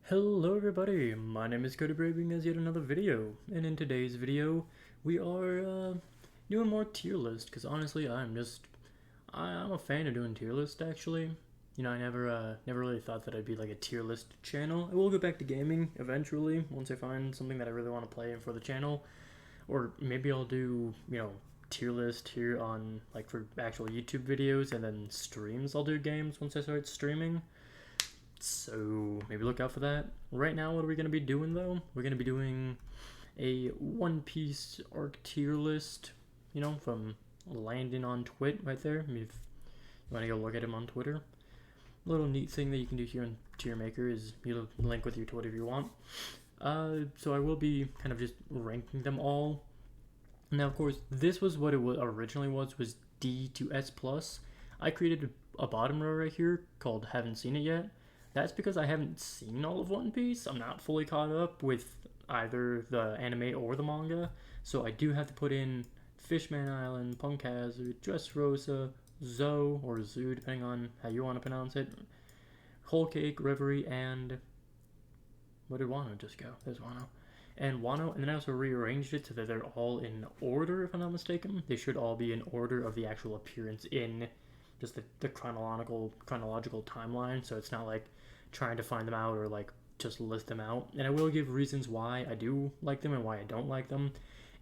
Hello everybody, my name is Cody bringing us yet another video, and in today's video we are doing more tier list, because honestly I'm a fan of doing tier list actually. I never really thought that I'd be like a tier list channel. I will go back to gaming eventually once I find something that I really want to play for the channel, or maybe I'll do, tier list here on like for actual YouTube videos, and then streams I'll do games once I start streaming. So maybe look out for that. Right now, what are we going to be doing though? We're going to be doing a One Piece arc tier list, from Landon on Twit right there. If you want to go look at him on Twitter. A little neat thing that you can do here on Tier Maker is you link with your Twitter if you want. So I will be kind of just ranking them all. Now, of course, this was what it originally was D to S plus. I created a bottom row right here called Haven't Seen It Yet. That's because I haven't seen all of One Piece. I'm not fully caught up with either the anime or the manga, so I do have to put in Fishman Island, Punkazoo, Dressrosa, Zoe, or Zoo, depending on how you want to pronounce it, Whole Cake, Reverie, and where did Wano just go? There's Wano. And Wano, and then I also rearranged it so that they're all in order, if I'm not mistaken. They should all be in order of the actual appearance in just the chronological timeline, so it's not like trying to find them out or like just list them out. And I will give reasons why I do like them and why I don't like them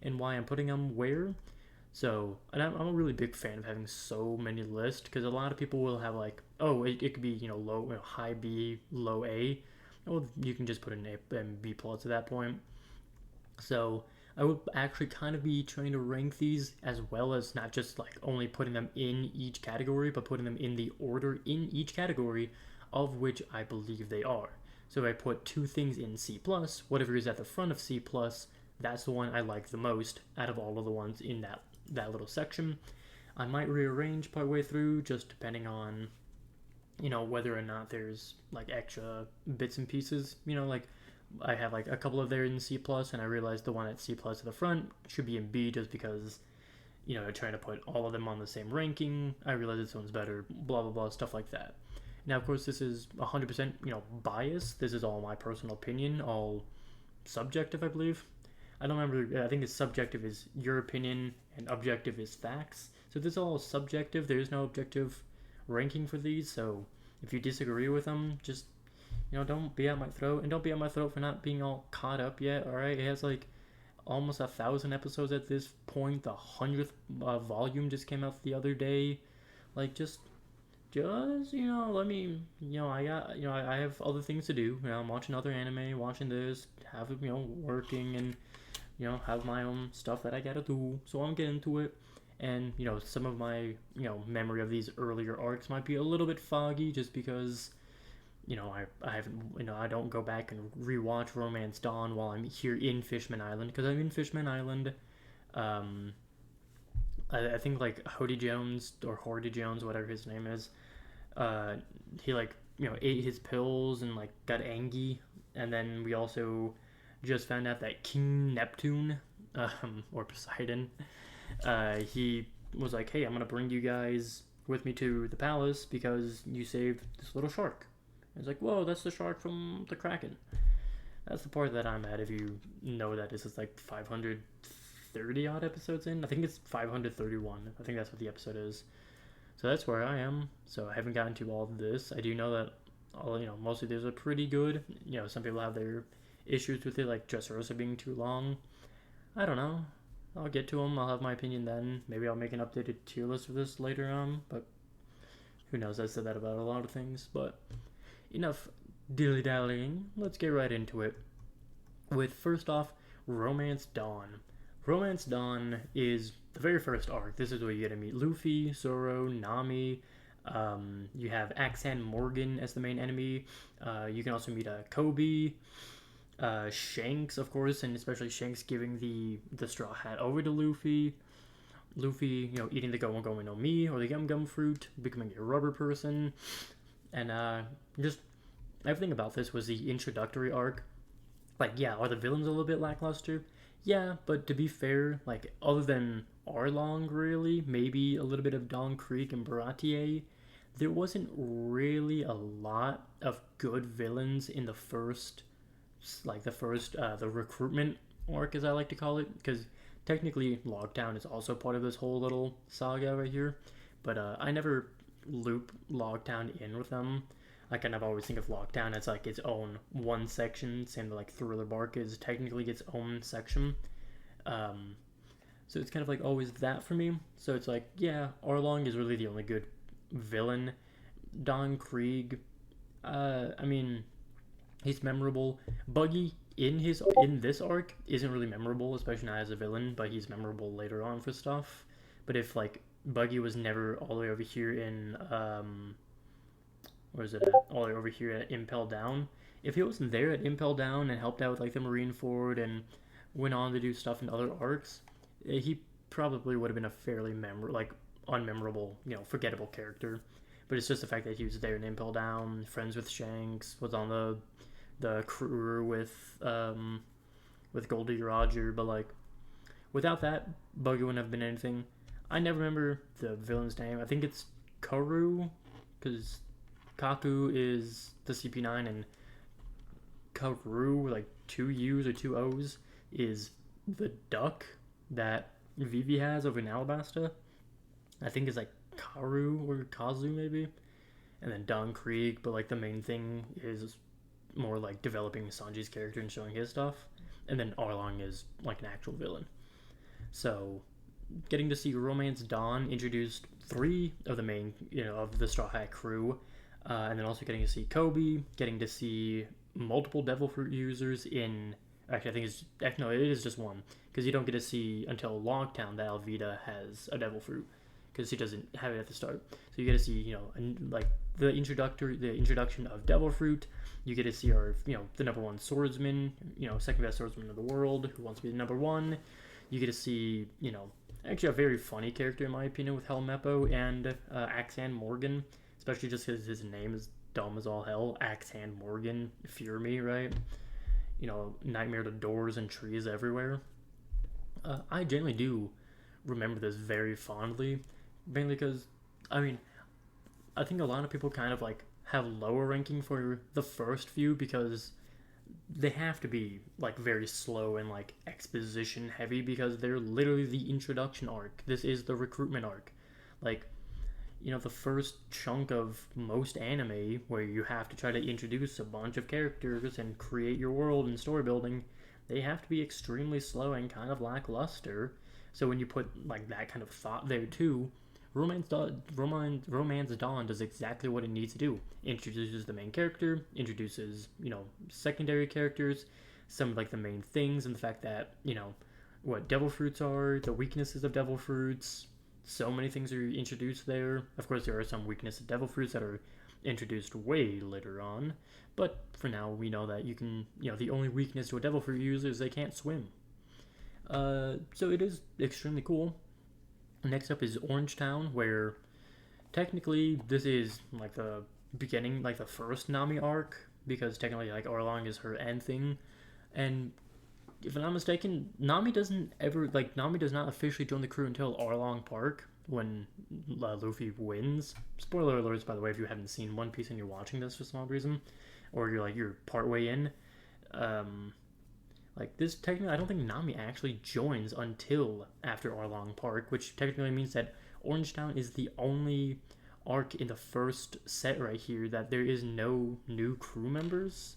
and why I'm putting them where. So, and I'm a really big fan of having so many lists, because a lot of people will have like, oh, it could be, low, high B, low A. Well, you can just put an A and B plus at that point. So I would actually kind of be trying to rank these as well as not just like only putting them in each category, but putting them in the order in each category of which I believe they are. So if I put two things in C+, whatever is at the front of C+, that's the one I like the most out of all of the ones in that little section. I might rearrange partway through, just depending on, whether or not there's like extra bits and pieces, like I have like a couple of there in C+, and I realized the one at C+ at the front should be in B just because, trying to put all of them on the same ranking. I realized this one's better, blah, blah, blah, stuff like that. Now, of course, this is 100%, biased. This is all my personal opinion, all subjective, I believe. I don't remember, I think the subjective is your opinion and objective is facts. So this is all subjective. There is no objective ranking for these, so if you disagree with them, just don't be at my throat, and don't be at my throat for not being all caught up yet. All right, it has like almost 1,000 episodes at this point. The 100th volume just came out the other day. Like, just let me, I have other things to do. I'm watching other anime, watching this, have it, working, and have my own stuff that I gotta do. So I'm getting to it. And some of my memory of these earlier arcs might be a little bit foggy, just because I haven't, I don't go back and rewatch Romance Dawn while I'm here in Fishman Island, because I'm in Fishman Island. I think like Hody Jones or Hordy Jones, whatever his name is, he like ate his pills and like got angry, and then we also just found out that King Neptune, or Poseidon, he was like, hey, I'm gonna bring you guys with me to the palace because you saved this little shark. It's like, whoa, that's the shark from the Kraken. That's the part that I'm at. If you know that this is like 530 odd episodes in, I think it's 531. I think that's what the episode is. So that's where I am. So I haven't gotten to all of this. I do know that most of these are pretty good. Some people have their issues with it, like Dressrosa being too long. I don't know. I'll get to them. I'll have my opinion then. Maybe I'll make an updated tier list of this later on. But who knows? I said that about a lot of things. But enough dilly-dallying, let's get right into it. With first off, Romance Dawn. Romance Dawn is the very first arc. This is where you get to meet Luffy, Zoro, Nami. You have Axan Morgan as the main enemy. You can also meet Kobe, Shanks, of course, and especially Shanks giving the straw hat over to Luffy. Luffy, eating the Gomu Gomu no Mi, or the Gum Gum fruit, becoming a rubber person. And just everything about this was the introductory arc. Like, yeah, are the villains a little bit lackluster? Yeah, but to be fair, like, other than Arlong, really, maybe a little bit of Don Creek and Baratier, there wasn't really a lot of good villains in the first, the recruitment arc, as I like to call it, because technically Logtown is also part of this whole little saga right here, but I never loop Logtown in with them. I kind of always think of Lockdown as like its own one section, same like Thriller Bark is technically its own section. Um, so it's kind of like always that for me. So it's like, yeah, Arlong is really the only good villain. Don Krieg, I mean, he's memorable. Buggy in this arc isn't really memorable, especially not as a villain, but he's memorable later on for stuff. But if like Buggy was never all the way over here in where is it at? All the way over here at Impel Down. If he wasn't there at Impel Down and helped out with like the Marine Ford and went on to do stuff in other arcs, he probably would have been a fairly unmemorable, forgettable character. But it's just the fact that he was there in Impel Down, friends with Shanks, was on the crew with Goldie Roger, but like without that, Buggy wouldn't have been anything. I never remember the villain's name. I think it's Karu, because Kaku is the CP9 and Karu, like two U's or two O's, is the duck that Vivi has over in Alabasta. I think it's like Karu or Kazu maybe. And then Don Krieg, but like the main thing is more like developing Sanji's character and showing his stuff. And then Arlong is like an actual villain. So getting to see Romance Dawn introduced three of the main, of the Straw Hat crew. And then also getting to see Kobe, getting to see multiple Devil Fruit users in... Actually, I think it is just one. Because you don't get to see until Logtown that Alvida has a Devil Fruit. Because she doesn't have it at the start. So you get to see, like the introduction of Devil Fruit. You get to see our, the number one swordsman, second best swordsman of the world, who wants to be the number one. You get to see, actually a very funny character in my opinion with Helmeppo and Axan Morgan. Especially just because his name is dumb as all hell. Axe Hand Morgan. Fear me, right? Nightmare to doors and trees everywhere. I generally do remember this very fondly. Mainly because, I think a lot of people kind of like have lower ranking for the first few because they have to be like very slow and like exposition heavy because they're literally the introduction arc. This is the recruitment arc. Like, the first chunk of most anime where you have to try to introduce a bunch of characters and create your world and story building, they have to be extremely slow and kind of lackluster. So when you put like that kind of thought there too, Romance Dawn does exactly what it needs to do. Introduces the main character, introduces, secondary characters, some of like the main things, and the fact that, what Devil Fruits are, the weaknesses of Devil Fruits. So many things are introduced there. Of course, there are some weaknesses of Devil Fruits that are introduced way later on. But for now, we know that you can, the only weakness to a Devil Fruit user is they can't swim. So it is extremely cool. Next up is Orangetown, where technically this is like the beginning, like the first Nami arc, because technically like Arlong is her end thing. And if I'm not mistaken, Nami does not officially join the crew until Arlong Park when Luffy wins. Spoiler alerts, by the way, if you haven't seen One Piece and you're watching this for some reason, or you're partway in. This technically, I don't think Nami actually joins until after Arlong Park, which technically means that Orangetown is the only arc in the first set right here that there is no new crew members.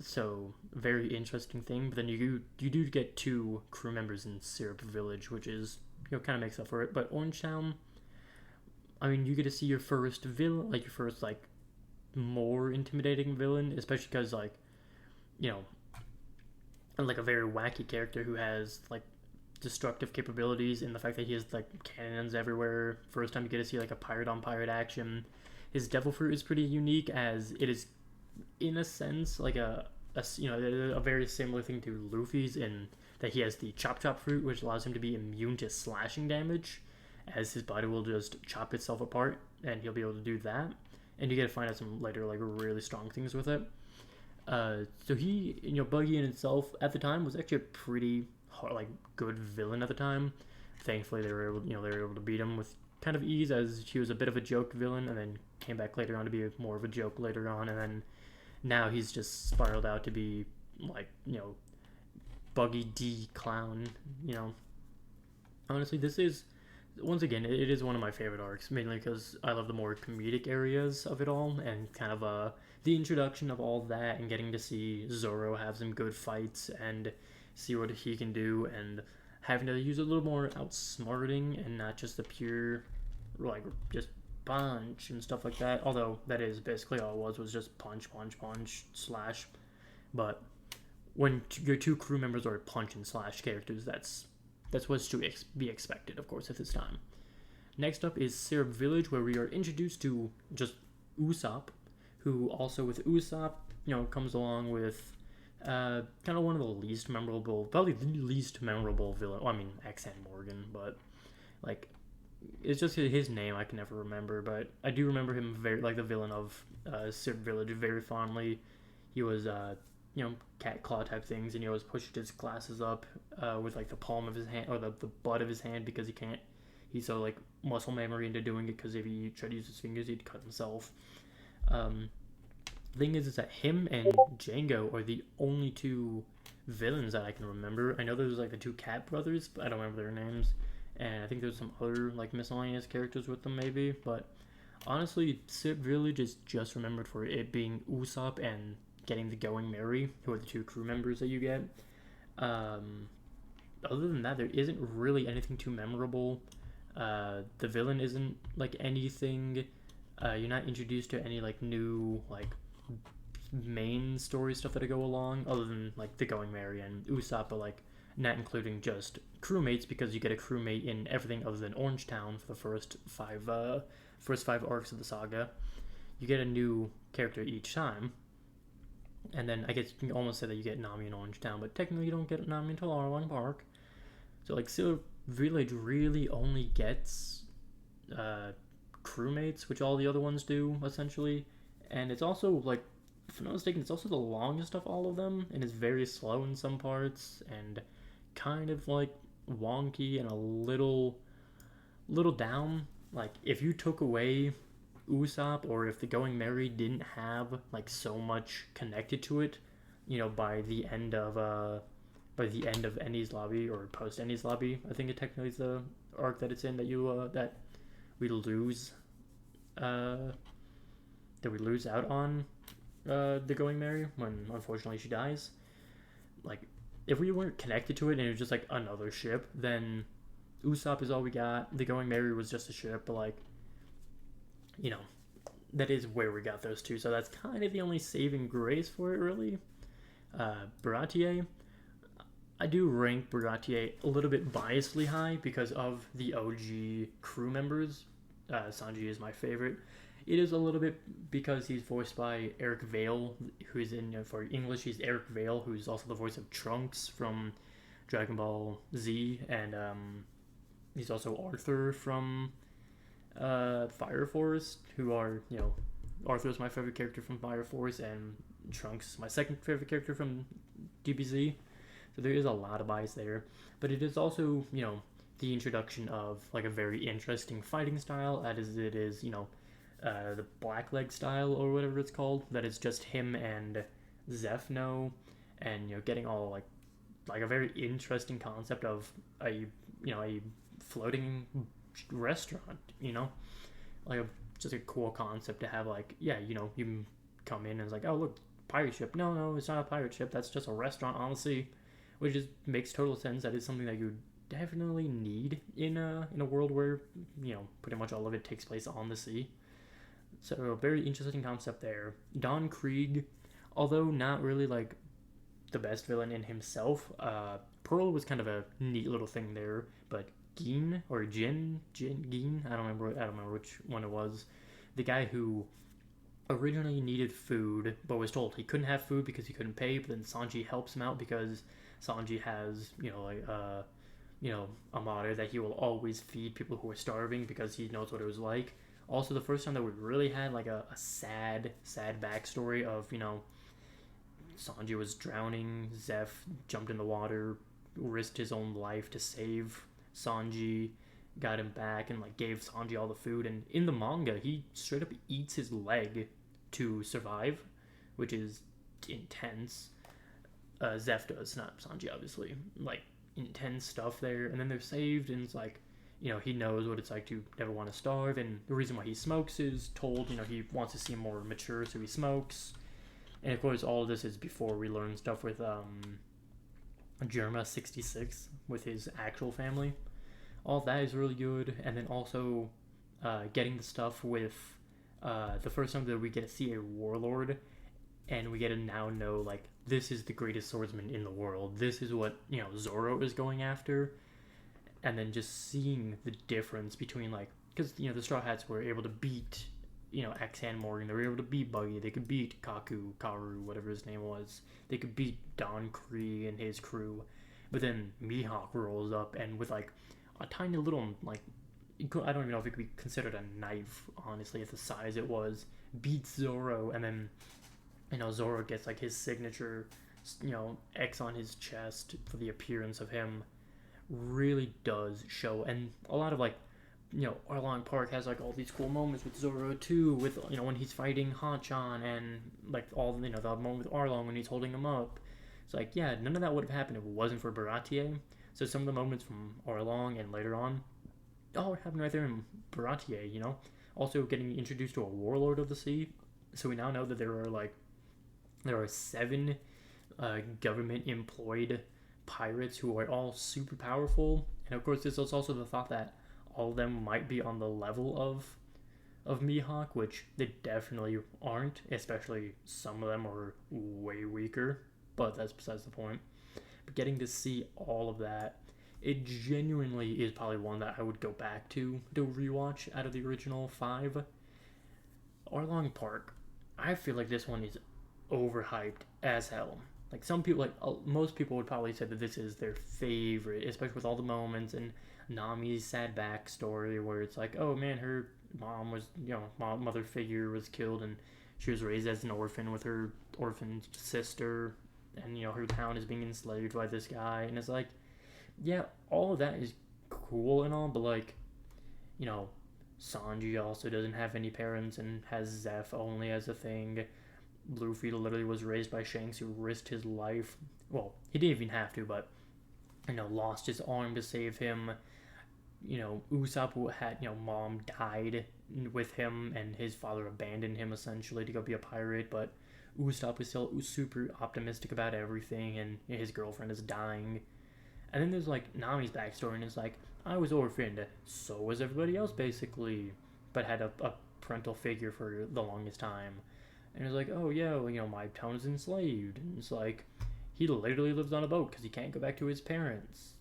So, very interesting thing. But then you do get 2 crew members in Syrup Village, which is, kind of makes up for it. But Orangetown, you get to see your first villain, like your first, more intimidating villain, especially because, like a very wacky character who has, destructive capabilities, and the fact that he has, cannons everywhere. First time you get to see, a pirate-on-pirate action. His Devil Fruit is pretty unique, as it is in a sense a very similar thing to Luffy's in that he has the Chop Fruit, which allows him to be immune to slashing damage, as his body will just chop itself apart and he'll be able to do that. And you get to find out some later really strong things with it. So he, Buggy in itself at the time was actually a pretty hard, good villain at the time. Thankfully they were able to beat him with kind of ease, as he was a bit of a joke villain and then came back later on to be more of a joke later on, and then now he's just spiraled out to be like, Buggy D Clown. Honestly, this is, once again, it is one of my favorite arcs, mainly because I love the more comedic areas of it all, and kind of the introduction of all that, and getting to see Zoro have some good fights and see what he can do, and having to use a little more outsmarting and not just the pure, like, just punch and stuff like that. Although that is basically all it was just punch, punch, punch, slash. But when your two crew members are punch and slash characters, that's what's to be expected, of course, at this time. Next up is Syrup Village, where we are introduced to just Usopp, who also with Usopp, comes along with kind of one of the least memorable, probably the least memorable villain. Well, I mean, X and Morgan, but like, it's just his name I can never remember. But I do remember him very, like, the villain of Syrup Village, very fondly. He was cat claw type things, and he always pushed his glasses up with like the palm of his hand or the butt of his hand, because he's so like muscle memory into doing it, because if he tried to use his fingers he'd cut himself. Thing is that him and Django are the only two villains that I can remember. I know there's like the two cat brothers, but I don't remember their names, and I think there's some other like miscellaneous characters with them maybe, but honestly Syrup Village is just remembered for it being Usopp and getting the Going Merry, who are the two crew members that you get. Other than that, there isn't really anything too memorable. The villain isn't like anything. You're not introduced to any like new like main story stuff that go along, other than like the Going Merry and Usopp, but like not including just crewmates, because you get a crewmate in everything other than Orange Town for the first five arcs of the saga. You get a new character each time. And then I guess you can almost say that you get Nami in Orange Town, but technically you don't get Nami until Arlong Park. So like Syrup Village really only gets crewmates, which all the other ones do essentially. And it's also like, if I'm not mistaken, it's also the longest of all of them, and it's very slow in some parts, and kind of like wonky and a little down. Like if you took away Usopp, or if the Going Merry didn't have like so much connected to it, by the end of Ennie's Lobby, or post Ennie's Lobby, I think it technically is the arc that it's in, that we lose out on the Going Merry, when unfortunately she dies. Like, if we weren't connected to it and it was just like another ship, then Usopp is all we got. The Going Merry was just a ship, but like, that is where we got those two, so that's kind of the only saving grace for it, really. Baratier, I do rank Baratier a little bit biasedly high because of the OG crew members. Sanji is my favorite. It is a little bit because he's voiced by Eric Vale, who is for English, he's Eric Vale, who's also the voice of Trunks from Dragon Ball Z, and he's also Arthur from Fire Force, who are, Arthur is my favorite character from Fire Force, and Trunks my second favorite character from DBZ. So there is a lot of bias there, but it is also, the introduction of like a very interesting fighting style, as it is, the Blackleg style, or whatever it's called, that is just him and Zephno, and getting all like a very interesting concept of a floating restaurant, like just a cool concept to have, like, you come in and it's like, oh look, pirate ship. No, it's not a pirate ship, that's just a restaurant on the sea, which just makes total sense. That is something that you definitely need in a world where pretty much all of it takes place on the sea. So a very interesting concept there. Don Krieg, although not really like the best villain in himself, Pearl was kind of a neat little thing there, but Geen or Jin, I don't remember which one it was. The guy who originally needed food, but was told he couldn't have food because he couldn't pay. But then Sanji helps him out because Sanji has, a motto that he will always feed people who are starving because he knows what it was like. Also, the first time that we really had like a sad backstory of, Sanji was drowning, Zeph jumped in the water, risked his own life to save Sanji, got him back and like gave Sanji all the food. And in the manga, he straight up eats his leg to survive, which is intense. Zeph does, not Sanji, obviously. Like intense stuff there, and then they're saved, and it's like, he knows what it's like to never want to starve, and the reason why he smokes is told. He wants to seem more mature, so he smokes. And of course, all of this is before we learn stuff with Germa 66 with his actual family. All that is really good, and then also getting the stuff with the first time that we get to see a warlord, and we get to now know like this is the greatest swordsman in the world. This is what Zoro is going after, and then just seeing the difference between like, because the Straw Hats were able to beat X-Hand Morgan, they were able to beat Buggy, they could beat Karu, whatever his name was, they could beat Don Kree and his crew, but then Mihawk rolls up and with like a tiny little like, I don't even know if it could be considered a knife, honestly, at the size it was, beats Zoro, and then Zoro gets like his signature, X on his chest for the appearance of him. Really does show, and a lot of like, Arlong Park has like all these cool moments with Zoro too, with when he's fighting Hanchan, and like all the moment with Arlong when he's holding him up. It's like, yeah, none of that would have happened if it wasn't for Baratier. So some of the moments from Arlong and later on, all happened right there in Baratier. Also getting introduced to a warlord of the sea. So we now know that there are 7 government-employed pirates who are all super powerful. And of course, this is also the thought that all of them might be on the level of Mihawk, which they definitely aren't. Especially some of them are way weaker, but that's besides the point. But getting to see all of that, it genuinely is probably one that I would go back to rewatch out of the original 5. Arlong Park, I feel like this one is overhyped as hell. Like some people, most people would probably say that this is their favorite, especially with all the moments and Nami's sad backstory where it's like, oh man, her mom was, mother figure was killed and she was raised as an orphan with her orphan sister, and her town is being enslaved by this guy, and it's like, yeah, all of that is cool and all, but like, Sanji also doesn't have any parents and has Zeph only as a thing. Luffy literally was raised by Shanks, who risked his life. Well, he didn't even have to, but lost his arm to save him. Usopp had mom died with him, and his father abandoned him essentially to go be a pirate. But Usopp was still super optimistic about everything, and his girlfriend is dying. And then there's like Nami's backstory, and it's like, I was orphaned, so was everybody else basically, but had a parental figure for the longest time. And it's like, oh yeah, well, my town is enslaved. And it's like, he literally lives on a boat because he can't go back to his parents.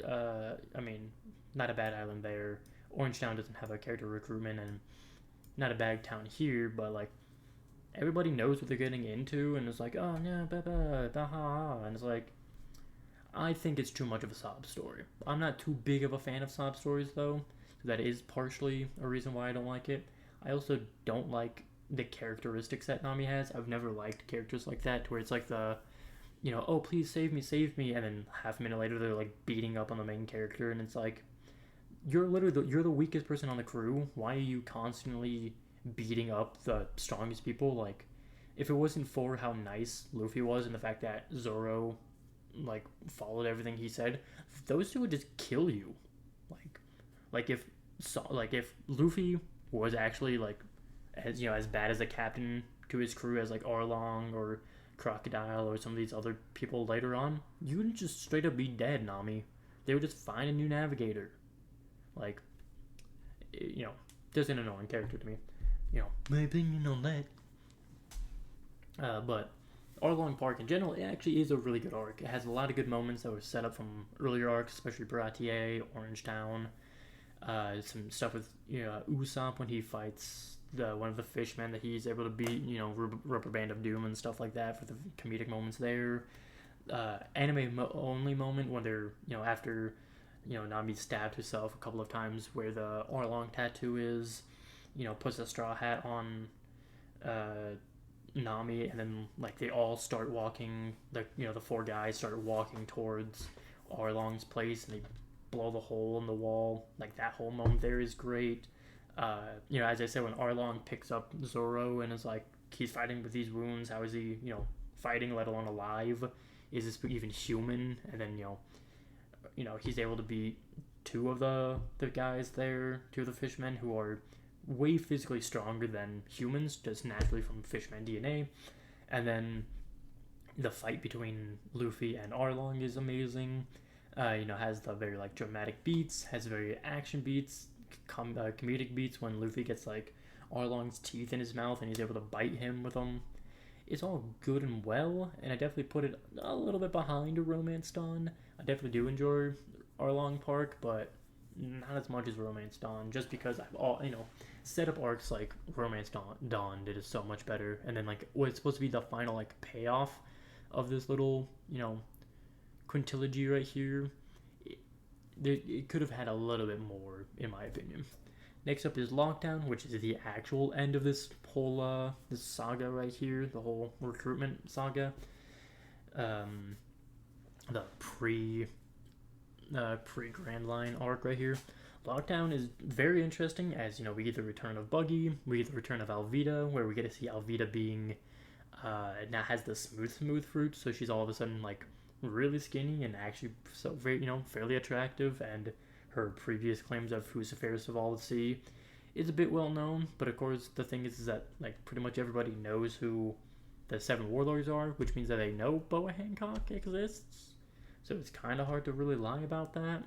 I mean, not a bad island there. Orange Town doesn't have a character recruitment, and not a bad town here, but like, everybody knows what they're getting into, and it's like, oh no, and it's like, I think it's too much of a sob story. I'm not too big of a fan of sob stories though, so that is partially a reason why I don't like it. I also don't like the characteristics that Nami has. I've never liked characters like that, where it's like the, oh please save me, and then half a minute later they're like beating up on the main character, and it's like, you're the weakest person on the crew. Why are you constantly beating up the strongest people? Like, if it wasn't for how nice Luffy was and the fact that Zoro like followed everything he said, those two would just kill you. Like if Luffy was actually like as bad as a captain to his crew as like Arlong or Crocodile or some of these other people later on, you would just straight up be dead, Nami. They would just find a new navigator. Like, just an annoying character to me. My opinion on that. But Arlong Park in general, it actually is a really good arc. It has a lot of good moments that were set up from earlier arcs, especially Baratier, Orange Town. Some stuff with Usopp when he fights one of the fishmen that he's able to beat, Rubber Band of Doom and stuff like that for the comedic moments there. Anime only moment when they're after Nami stabbed herself a couple of times where the Arlong tattoo is, puts a straw hat on Nami, and then like they all start walking, the 4 guys start walking towards Arlong's place, and they blow the hole in the wall. Like that whole moment there is great. As I said, when Arlong picks up Zoro and is like, he's fighting with these wounds. How is he, fighting, let alone alive? Is this even human? And then he's able to beat two of the guys there, two of the fishmen who are way physically stronger than humans, just naturally from fishman DNA. And then the fight between Luffy and Arlong is amazing. Has the very like dramatic beats, has very action beats, comedic beats when Luffy gets like Arlong's teeth in his mouth and he's able to bite him with them. It's all good and well, and I definitely put it a little bit behind a Romance Dawn. I definitely do enjoy Arlong Park, but not as much as Romance Dawn, just because set up arcs like Romance Dawn did it so much better, and then like what's supposed to be the final like payoff of this little quintilogy right here, it could have had a little bit more in my opinion. Next up is Lockdown, which is the actual end of this whole this saga right here, the whole recruitment saga. The pre Grand Line arc right here. Lockdown is very interesting as we get the return of Buggy, we get the return of Alvida, where we get to see Alvida being now has the smooth fruit, so she's all of a sudden like really skinny and actually so very fairly attractive, and her previous claims of who's the fairest of all the sea is a bit well known, but of course the thing is that like pretty much everybody knows who the seven warlords are, which means that they know Boa Hancock exists, so it's kind of hard to really lie about that,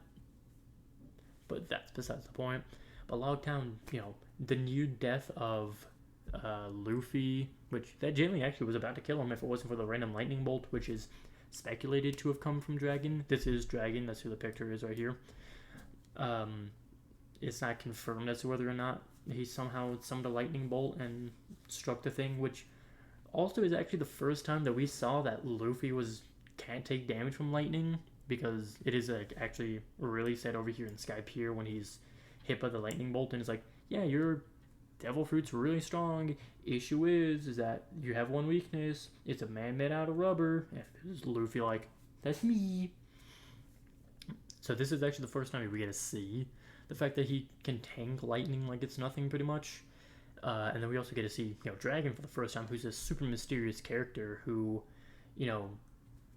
but that's besides the point. But Lockdown, the near death of Luffy, which that genuinely actually was about to kill him if it wasn't for the random lightning bolt, which is speculated to have come from Dragon. This is Dragon, that's who the picture is right here. It's not confirmed as to whether or not he somehow summoned a lightning bolt and struck the thing, which also is actually the first time that we saw that Luffy can't take damage from lightning, because it is like actually really said over here in Sky Pier when he's hit by the lightning bolt, and it's like, yeah, your devil fruit's really strong. Issue is that you have one weakness. It's a man made out of rubber. And Luffy like, that's me. So this is actually the first time we get to see the fact that he can tank lightning like it's nothing, pretty much. And then we also get to see, Dragon for the first time, who's a super mysterious character who,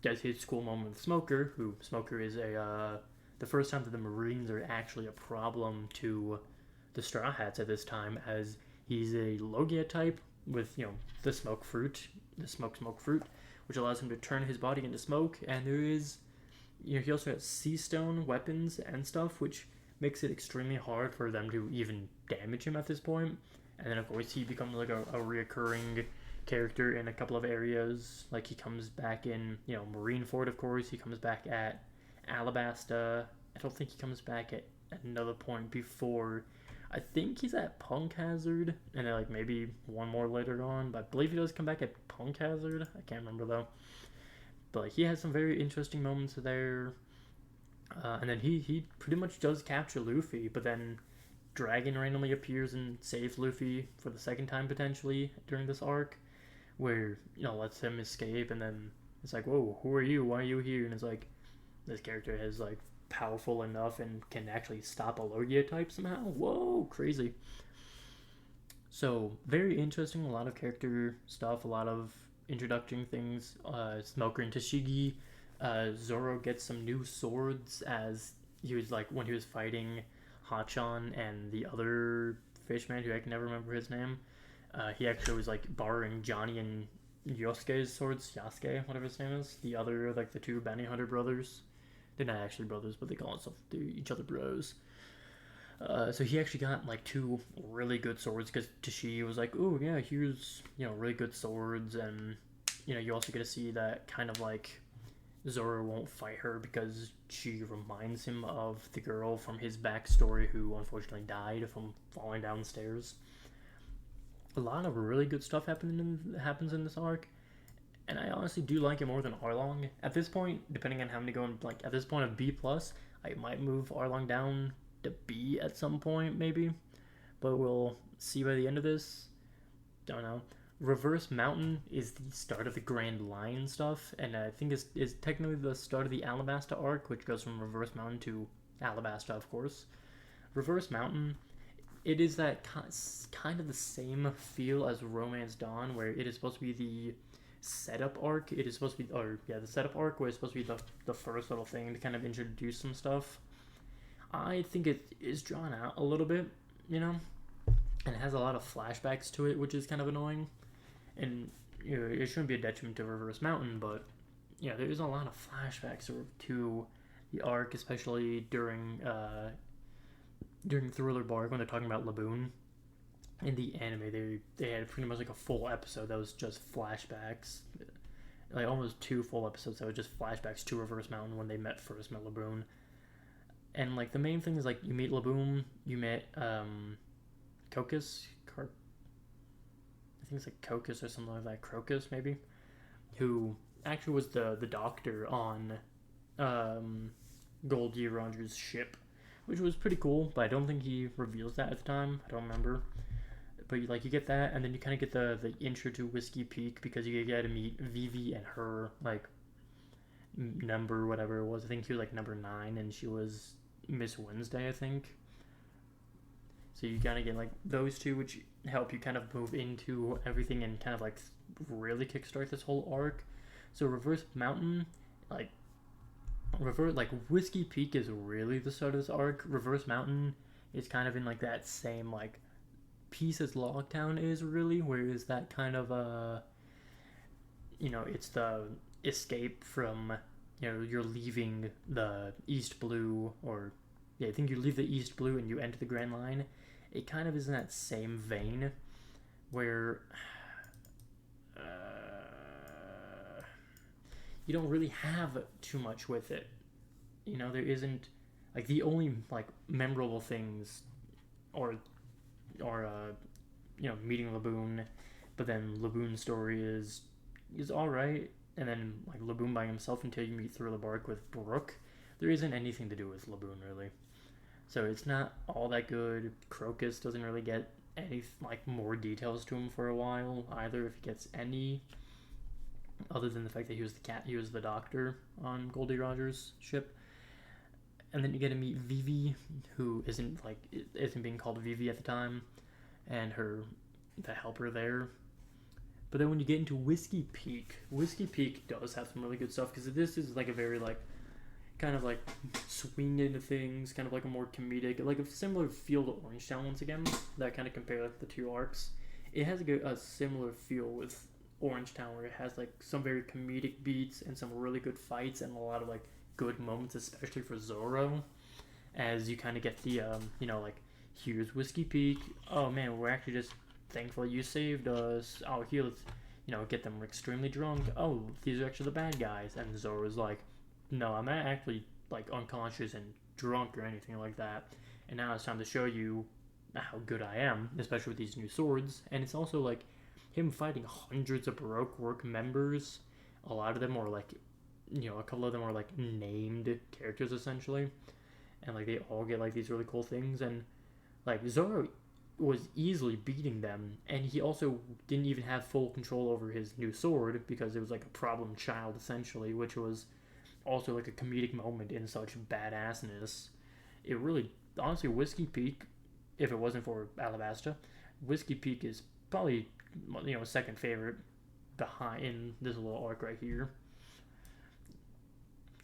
does his school moment with Smoker, who Smoker is the first time that the Marines are actually a problem to the Straw Hats at this time, as he's a Logia type with, the smoke fruit, the smoke fruit, which allows him to turn his body into smoke, and there is, he also has sea stone weapons and stuff, which makes it extremely hard for them to even damage him at this point. And then of course he becomes like a reoccurring character in a couple of areas. Like he comes back in, Marineford, of course. He comes back at Alabasta. I don't think he comes back at another point before. I think he's at Punk Hazard, and then like maybe one more later on. But I believe he does come back at Punk Hazard. I can't remember though. But like, he has some very interesting moments there. And then he pretty much does capture Luffy, but then Dragon randomly appears and saves Luffy for the second time potentially during this arc, where lets him escape, and then it's like, whoa, who are you? Why are you here? And it's like, this character is like powerful enough and can actually stop a Logia type somehow. Whoa, crazy. So very interesting. A lot of character stuff, a lot of introducing things. Smoker and Tashigi. Zoro gets some new swords, as he was like when he was fighting Hachan and the other fishman who I can never remember his name. He actually was like borrowing Johnny and Yosuke's swords, Yasuke, whatever his name is. The other, like the two bounty hunter brothers. They're not actually brothers, but they call each other bros. So he actually got like two really good swords, because Tashigi was like, oh yeah, here's really good swords, and you also get to see that kind of like Zoro won't fight her because she reminds him of the girl from his backstory who unfortunately died from falling downstairs. A lot of really good stuff happens in this arc, and I honestly do like it more than Arlong. At this point, depending on how many go in, like at this point of B+, I might move Arlong down to B at some point maybe, but we'll see by the end of this. Don't know. Reverse Mountain is the start of the Grand Line stuff, and I think is technically the start of the Alabasta arc, which goes from Reverse Mountain to Alabasta, of course. Reverse Mountain, it is that kind of the same feel as Romance Dawn, where it is supposed to be the setup arc. It is supposed to be, or yeah, the setup arc where it's supposed to be the first little thing to kind of introduce some stuff. I think it is drawn out a little bit, you know, and it has a lot of flashbacks to it, which is kind of annoying. And you know, it shouldn't be a detriment to Reverse Mountain, but yeah, there is a lot of flashbacks to the arc, especially during Thriller Bark when they're talking about Laboon. In the anime, they had pretty much like a full episode that was just flashbacks, like almost 2 full episodes that were just flashbacks to Reverse Mountain when they first met Laboon. And like the main thing is like you meet Laboon, you met Crocus, I think it's like Crocus or something like that, Crocus maybe, who actually was the doctor on Goldie Rogers' ship, which was pretty cool, but I don't think he reveals that at the time. I don't remember. But you get that, and then you kind of get the intro to Whiskey Peak because you get to meet Vivi and her like number whatever it was. I think he was like number 9, and she was Miss Wednesday, I think. So you kind of get like those two, which help you kind of move into everything and kind of like really kickstart this whole arc. So Reverse Mountain, like Whiskey Peak is really the start of this arc. Reverse Mountain is kind of in like that same like piece as Logtown is really, whereas that kind of it's the escape from, you're leaving the East Blue, or yeah, I think you leave the East Blue and you enter the Grand Line. It kind of is in that same vein where you don't really have too much with it. There isn't like the only like memorable things, or meeting Laboon, but then Laboon's story is all right, and then like Laboon by himself until you meet Thriller Bark with Brooke. There isn't anything to do with Laboon really, so it's not all that good. Crocus doesn't really get any like more details to him for a while either, if he gets any, other than the fact that he was the doctor on Goldie Rogers' ship. And then you get to meet Vivi, who isn't being called Vivi at the time, and the helper there. But then when you get into Whiskey Peak does have some really good stuff, because this is like a very like kind of like swing into things, kind of like a more comedic, like a similar feel to Orange Town once again. That kind of compare like the two arcs. It has a similar feel with Orange Town, where it has like some very comedic beats and some really good fights and a lot of like good moments, especially for Zoro, as you kind of get the like, here's Whiskey Peak, oh man, we're actually just thankful you saved us, oh here, let's get them extremely drunk, oh these are actually the bad guys, and Zoro's like, no, I'm not actually like unconscious and drunk or anything like that, and now it's time to show you how good I am, especially with these new swords. And it's also like him fighting hundreds of Baroque work members. A lot of them are like, a couple of them are like named characters essentially, and like they all get like these really cool things. And like Zoro was easily beating them, and he also didn't even have full control over his new sword because it was like a problem child essentially, which was also like a comedic moment in such badassness. It really, honestly, Whiskey Peak, if it wasn't for Alabasta, Whiskey Peak is probably second favorite behind in this little arc right here.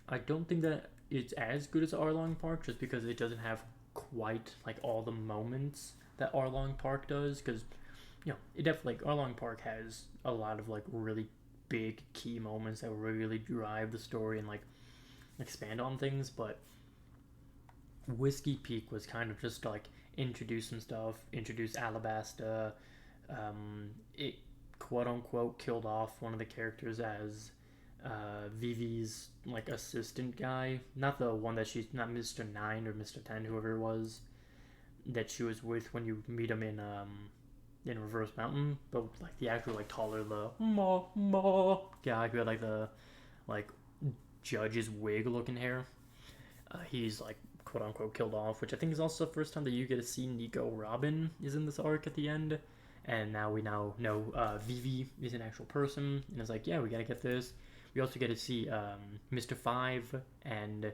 I don't think that it's as good as Arlong Park, just because it doesn't have quite like all the moments that Arlong Park does, because it definitely, like, Arlong Park has a lot of like really big key moments that really drive the story and like expand on things. But Whiskey Peak was kind of just to, like, introduce some stuff, introduce Alabasta. It quote unquote killed off one of the characters as Vivi's like assistant guy, not the one that she's not Mr. 9 or Mr. 10, whoever it was that she was with when you meet him in Reverse Mountain, but like the actual like taller, the guy who had like the like judge's wig looking hair. He's like quote unquote killed off, which I think is also the first time that you get to see Nico Robin is in this arc at the end. And now we know Vivi is an actual person, and it's like, yeah, we gotta get this. We also get to see Mr. 5 and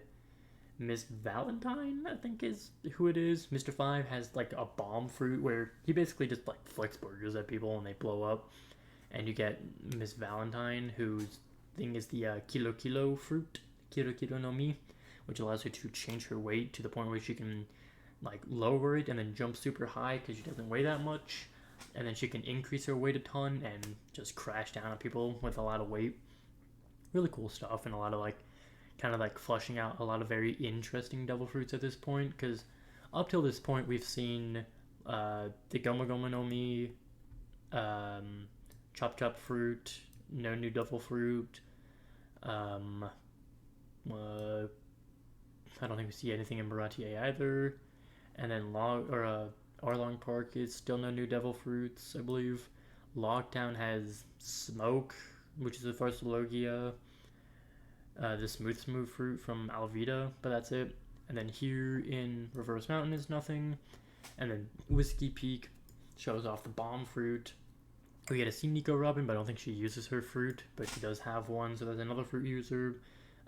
Miss Valentine, I think is who it is. Mr. 5 has like a bomb fruit where he basically just like flicks burgers at people and they blow up. And you get Miss Valentine, whose thing is the Kilo Kilo fruit, Kilo Kilo no Mi, which allows her to change her weight to the point where she can like lower it and then jump super high because she doesn't weigh that much. And then she can increase her weight a ton and just crash down on people with a lot of weight. Really cool stuff, and a lot of like kind of like flushing out a lot of very interesting devil fruits at this point, because up till this point we've seen the Goma Goma no Mi, Chop Chop fruit, no new devil fruit. I don't think we see anything in Baratie either. And then Arlong Park is still no new devil fruits, I believe. Logtown has Smoke, which is the first Logia. The Smooth fruit from Alvita, but that's it. And then here in Reverse Mountain is nothing. And then Whiskey Peak shows off the bomb fruit. We get to see Nico Robin, but I don't think she uses her fruit, but she does have one, so there's another fruit user.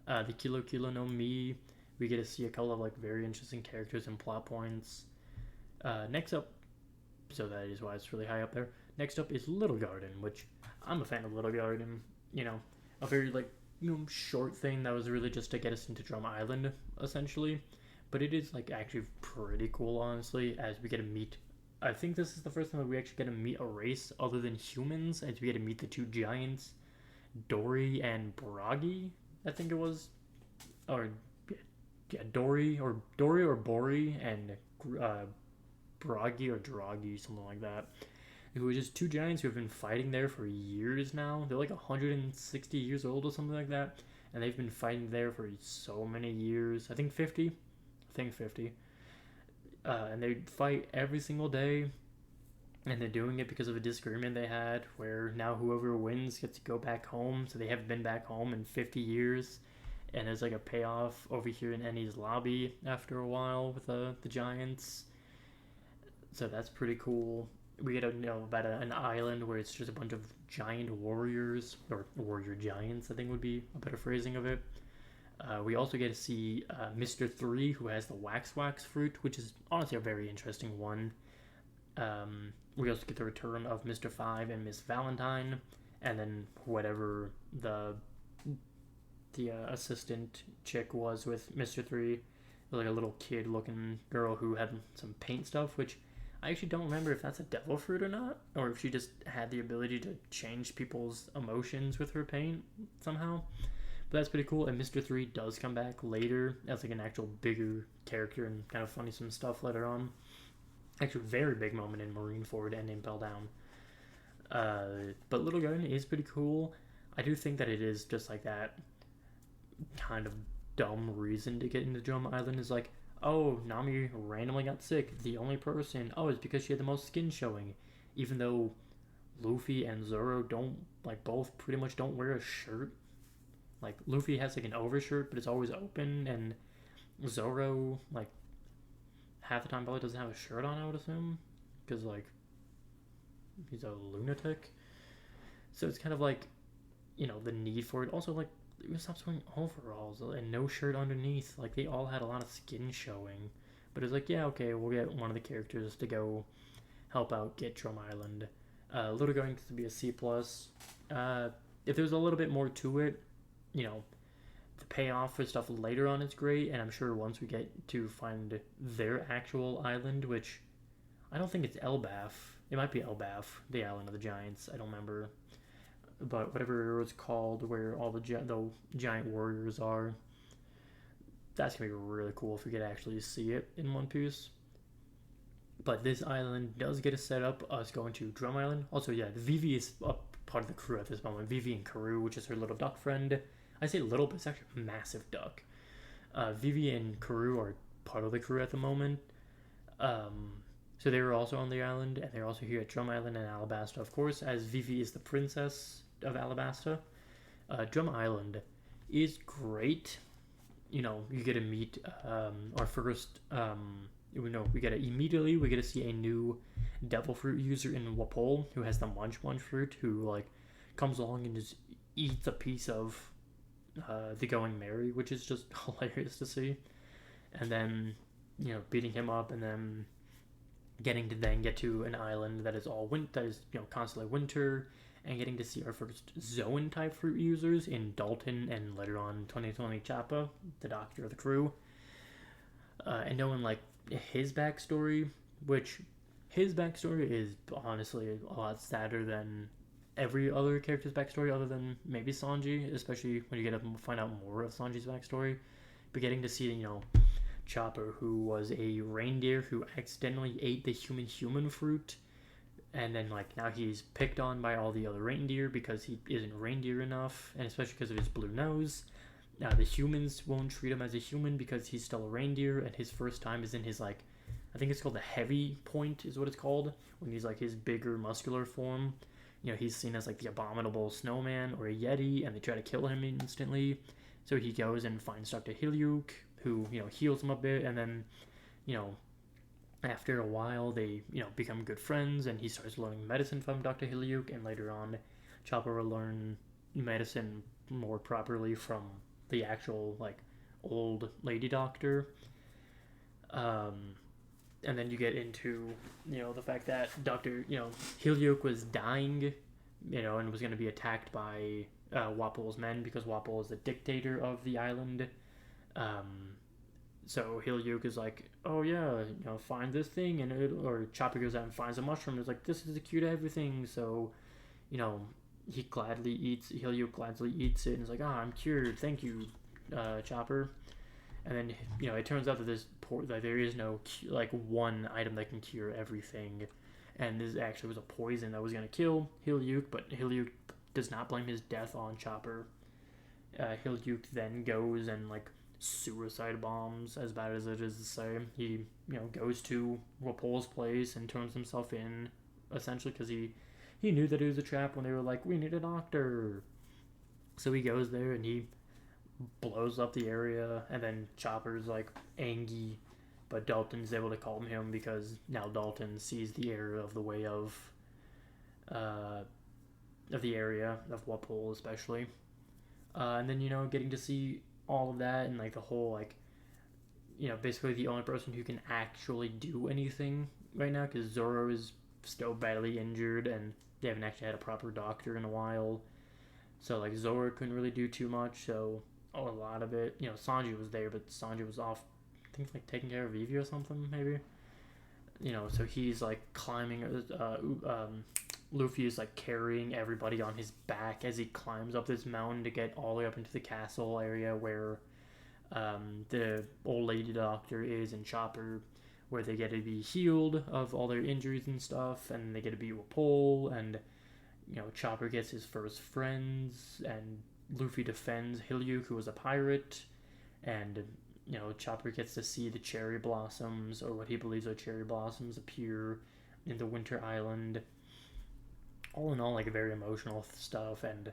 The Kilo Kilo no Mi. We get to see a couple of like very interesting characters and plot points. Next up, so that is why it's really high up there. Next up is Little Garden, which I'm a fan of Little Garden. You know, a very like short thing that was really just to get us into Drum Island, essentially. But it is like actually pretty cool, honestly, as we get to meet. I think this is the first time that we actually get to meet a race other than humans, as we get to meet the two giants, Dory and Bragi, I think it was, or yeah, Dory or Bori and Bragi or Dragi, something like that. Who are just two giants who have been fighting there for years now. They're like 160 years old or something like that, and they've been fighting there for so many years. I think 50. And they fight every single day, and they're doing it because of a disagreement they had, where now whoever wins gets to go back home. So they haven't been back home in 50 years, and there's like a payoff over here in Ennie's lobby after a while with the giants. So that's pretty cool. We get to know about an island where it's just a bunch of giant warriors, or warrior giants, I think would be a better phrasing of it. We also get to see Mr. 3, who has the Wax fruit, which is honestly a very interesting one. We also get the return of Mr. 5 and Miss Valentine, and then whatever the assistant chick was with Mr. 3, like a little kid-looking girl who had some paint stuff, which I actually don't remember if that's a devil fruit or not, or if she just had the ability to change people's emotions with her paint somehow. But that's pretty cool, and Mr. 3 does come back later as like an actual bigger character and kind of funny some stuff later on. Actually, very big moment in Marineford and Impel Down. But Little Garden is pretty cool. I do think that it is just like that kind of dumb reason to get into Drum Island is like, oh, Nami randomly got sick. The only person, it's because she had the most skin showing. Even though Luffy and Zoro don't, like, both pretty much don't wear a shirt. Like, Luffy has, like, an overshirt, but it's always open, and Zoro, like, half the time probably doesn't have a shirt on, I would assume. Because, like, he's a lunatic. So it's kind of like, the need for it. Also, like, we stopped wearing overalls and no shirt underneath. Like, they all had a lot of skin showing. But it's like, yeah, okay, we'll get one of the characters to go help out get Drum Island. Little going to be a C+. If there's a little bit more to it, the payoff for stuff later on is great. And I'm sure once we get to find their actual island, which I don't think it's Elbaf. It might be Elbaf, the island of the giants. I don't remember. But whatever it was called, where all the giant warriors are, that's going to be really cool if we get to actually see it in One Piece. But this island does get a setup, us going to Drum Island. Also, yeah, Vivi is a part of the crew at this moment. Vivi and Karoo, which is her little duck friend. I say little, but it's actually a massive duck. Vivi and Karoo are part of the crew at the moment. So they were also on the island, and they're also here at Drum Island and Alabasta, of course, as Vivi is the princess of Alabasta. Drum Island is great. You get to meet our first. We get to see a new devil fruit user in Wapol who has the Munch fruit, who like comes along and just eats a piece of the Going Merry, which is just hilarious to see. and then beating him up, and then getting to then get to an island that is all winter, that is constantly winter, and getting to see our first Zoan type fruit users in Dalton and later on 2020 Chappa, the doctor of the crew, and knowing like his backstory, which his backstory is honestly a lot sadder than every other character's backstory other than maybe Sanji, especially when you get to find out more of Sanji's backstory. But getting to see, Chopper, who was a reindeer who accidentally ate the human fruit, and then like now he's picked on by all the other reindeer because he isn't reindeer enough, and especially because of his blue nose. The humans won't treat him as a human because he's still a reindeer, and his first time is in his like, I think it's called the heavy point is what it's called, when he's like his bigger muscular form. He's seen as like the abominable snowman or a yeti, and they try to kill him instantly. So he goes and finds Dr. Hilyuk, who heals him a bit, and then after a while they become good friends, and he starts learning medicine from Dr. Hilyuk, and later on Chopper will learn medicine more properly from the actual like old lady doctor. And then you get into the fact that Dr. Hilyuk was dying, and was going to be attacked by Wapol's men because Wapol is the dictator of the island. So Hilyuk is like, oh yeah, find this thing, or Chopper goes out and finds a mushroom. It's like, this is the cue to everything. So, Hilyuk gladly eats it, and is like, I'm cured, thank you, Chopper. And then it turns out that there is no like one item that can cure everything, and this actually was a poison that was gonna kill Hilyuk, but Hilyuk does not blame his death on Chopper. Hilyuk then goes and like suicide bombs, as bad as it is to say. He goes to Wapol's place and turns himself in, essentially because he knew that it was a trap when they were like, we need a doctor. So he goes there and he blows up the area, and then Chopper's like angry, but Dalton's able to calm him because now Dalton sees the error of the way of the area of Wapol especially, and then getting to see all of that, and like the whole like basically the only person who can actually do anything right now, because Zoro is still badly injured and they haven't actually had a proper doctor in a while, so like Zoro couldn't really do too much. So a lot of it, Sanji was there, but Sanji was off, I think like taking care of Vivi or something maybe. So he's like climbing. Luffy is like carrying everybody on his back as he climbs up this mountain to get all the way up into the castle area where the old lady doctor is, and Chopper, where they get to be healed of all their injuries and stuff, and they get to be Wapol, and Chopper gets his first friends, and Luffy defends Hilyuk, who was a pirate, and Chopper gets to see the cherry blossoms, or what he believes are cherry blossoms, appear in the Winter Island. All in all, like very emotional stuff, and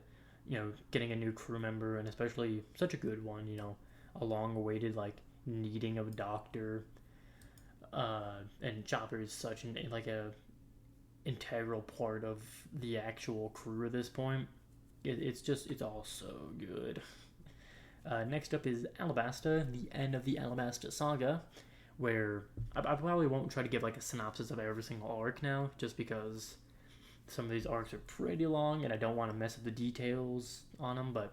getting a new crew member, and especially such a good one, a long-awaited like needing of a doctor, and Chopper is such an like a integral part of the actual crew at this point. It's all so good. Next up is Alabasta, the end of the Alabasta saga, where I probably won't try to give like a synopsis of every single arc now, just because some of these arcs are pretty long and I don't want to mess up the details on them, but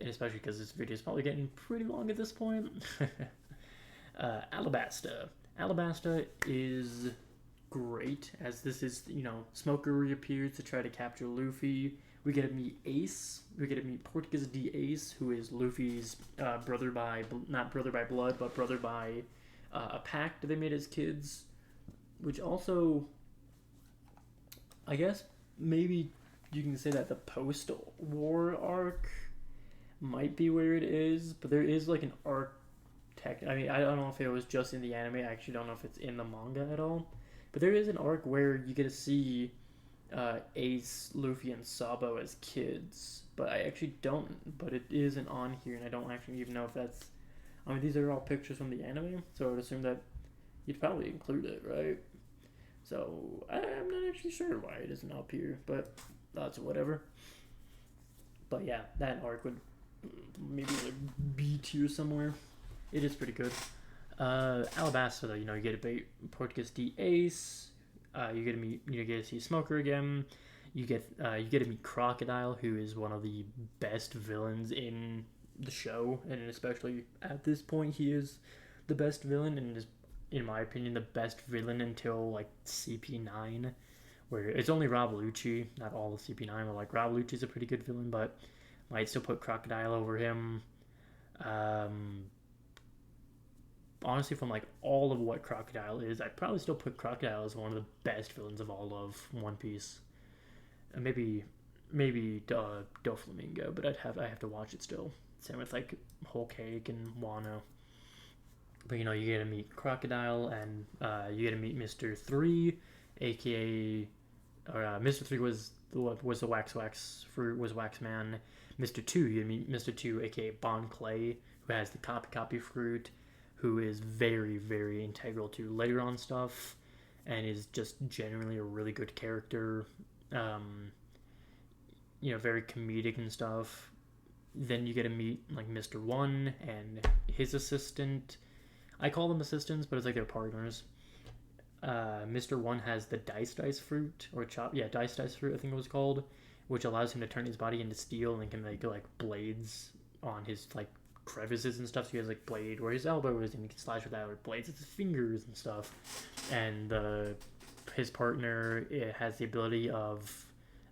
especially because this video is probably getting pretty long at this point. Alabasta. Alabasta is great, as this is, Smoker reappears to try to capture Luffy. We get to meet Ace. We get to meet Portuguese D. Ace, who is Luffy's brother by, not brother by blood, but brother by a pact they made as kids. Which also, I guess, maybe you can say that the post-war arc might be where it is, but there is like an arc I mean, I don't know if it was just in the anime. I actually don't know if it's in the manga at all. But there is an arc where you get to see Ace, Luffy, and Sabo as kids. But I actually don't. But it isn't on here, and I don't actually even know if that's... I mean, these are all pictures from the anime, so I would assume that you'd probably include it, right? So, I'm not actually sure why it isn't up here, but that's whatever. But yeah, that arc would maybe like B tier somewhere. It is pretty good. Alabasta, though, you know, you get to beat Portuguese D Ace. You get to see Smoker again. You get to meet Crocodile, who is one of the best villains in the show, and especially at this point, he is the best villain, and is, in my opinion, the best villain until like CP9, where it's only Rob Lucci, not all of CP9, but like Rob Lucci's a pretty good villain, but might still put Crocodile over him. Honestly, from like all of what Crocodile is, I'd probably still put Crocodile as one of the best villains of all of One Piece. Maybe Doflamingo, but I have to watch it still. Same with like Whole Cake and Wano. But you know, you get to meet Crocodile, and you get to meet Mr. 3, aka Mr. 3 was the Wax Fruit, was Wax Man. Mr. 2, you meet Mr. 2, aka Bon Clay, who has the Copy Fruit, who is very, very integral to later on stuff, and is just generally a really good character. You know, very comedic and stuff. Then you get to meet like Mr. 1 and his assistant. I call them assistants, but it's like they're partners. Mr. 1 has the Dice Fruit, or Dice Fruit, I think it was called, which allows him to turn his body into steel and can make like blades on his like crevices and stuff. So he has like blade where his elbow is, and he can slash with that, or blades at his fingers and stuff. And his partner, it has the ability of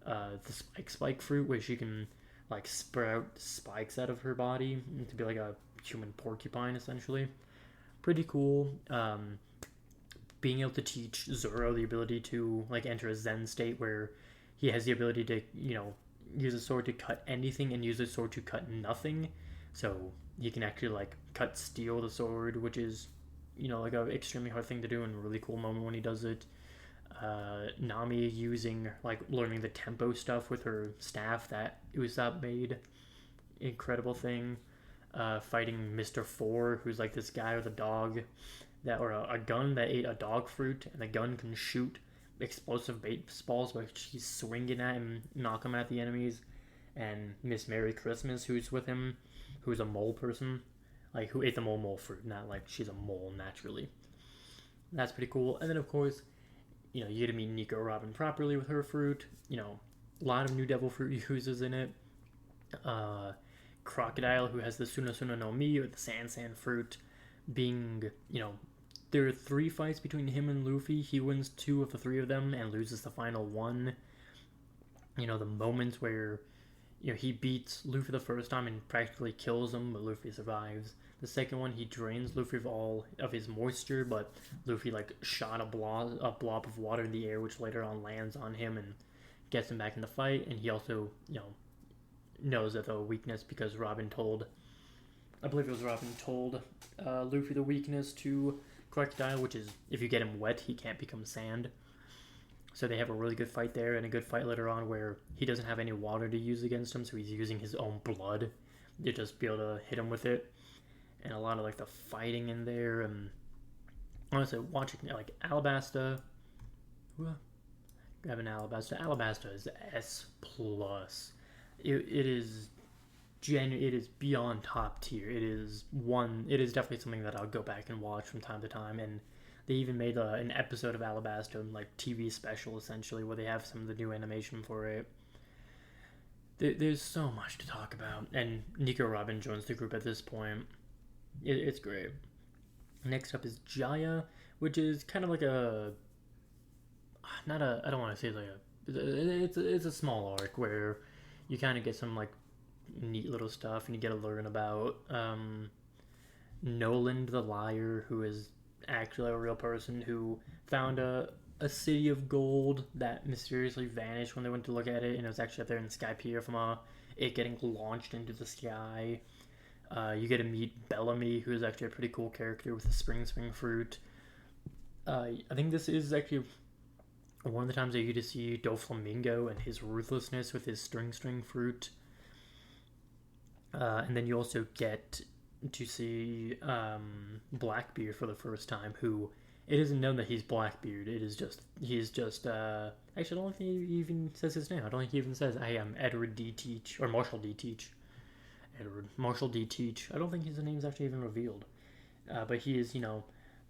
the spike fruit, where she can like sprout spikes out of her body to be like a human porcupine, essentially. Pretty cool. Being able to teach Zoro the ability to like enter a Zen state where he has the ability to, you know, use a sword to cut anything and use a sword to cut nothing. So he can actually like cut steel with a sword, which is, you know, like an extremely hard thing to do, and a really cool moment when he does it. Nami learning the tempo stuff with her staff that Usopp made, incredible thing. Fighting Mr. 4, who's like this guy with a dog or a gun that ate a dog fruit, and the gun can shoot explosive baseballs which he's swinging at and knock them at the enemies. And Miss Merry Christmas, who's with him, who's a mole person, like who ate the mole fruit, not like she's a mole naturally. That's pretty cool. And then of course, you know, you get to meet Nico Robin properly with her fruit. You know, a lot of new devil fruit uses in it. Crocodile, who has the Suna no Mi, or the San fruit, being, you know, there are 3 fights between him and Luffy. He wins 2 of the 3 of them and loses the final one. You know, the moments where, you know, he beats Luffy the first time and practically kills him, but Luffy survives. The second one, he drains Luffy of all of his moisture, but Luffy like shot a blob of water in the air, which later on lands on him and gets him back in the fight. And he also, you know, knows that the weakness, because I believe it was Robin told Luffy the weakness to Crocodile, which is if you get him wet, he can't become sand. So they have a really good fight there, and a good fight later on where he doesn't have any water to use against him, so he's using his own blood to just be able to hit him with it. And a lot of like the fighting in there, and honestly, watching like Alabasta. Grabbing Alabasta. Alabasta is S plus. It is beyond top tier. It is definitely something that I'll go back and watch from time to time. And they even made an episode of Alabasta, like TV special essentially, where they have some of the new animation for it. There's so much to talk about, and Nico Robin joins the group at this point. It's great. Next up is Jaya, which is kind of like I don't want to say it's a small arc where you kind of get some like neat little stuff, and you get to learn about Noland the Liar, who is actually a real person who found a city of gold that mysteriously vanished when they went to look at it, and it was actually up there in Sky Pier from it getting launched into the sky. You get to meet Bellamy, who is actually a pretty cool character with the spring fruit. I think this is actually one of the times that you get to see Doflamingo and his ruthlessness with his string fruit. And then you also get to see Blackbeard for the first time, who it isn't known that he's Blackbeard. He's just actually, I don't think he even says his name. I don't think he even says, I am Edward D. Teach, or Marshall D. Teach. Marshall D. Teach. I don't think his name's actually even revealed. but he is,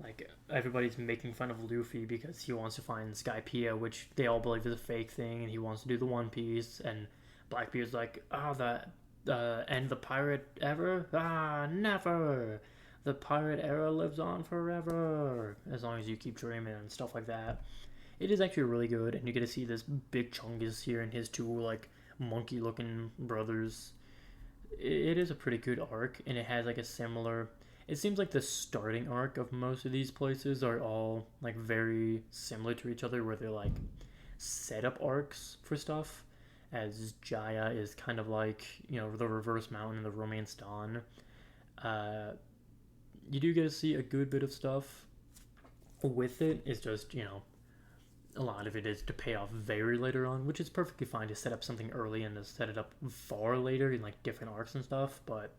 like everybody's making fun of Luffy because he wants to find Skypiea, which they all believe is a fake thing, and he wants to do the One Piece. And Blackbeard's like, "Oh, the end the pirate ever? Ah, never. The pirate era lives on forever as long as you keep dreaming," and stuff like that. It is actually really good, and you get to see this big Chungus here and his two like monkey-looking brothers. It is a pretty good arc, and it has like a similar. It seems like the starting arc of most of these places are all like very similar to each other, where they're like setup arcs for stuff. As Jaya is kind of like the Reverse Mountain and the Romance Dawn. Uh, you do get to see a good bit of stuff with it. It's just a lot of it is to pay off very later on, which is perfectly fine to set up something early and to set it up far later in like different arcs and stuff. But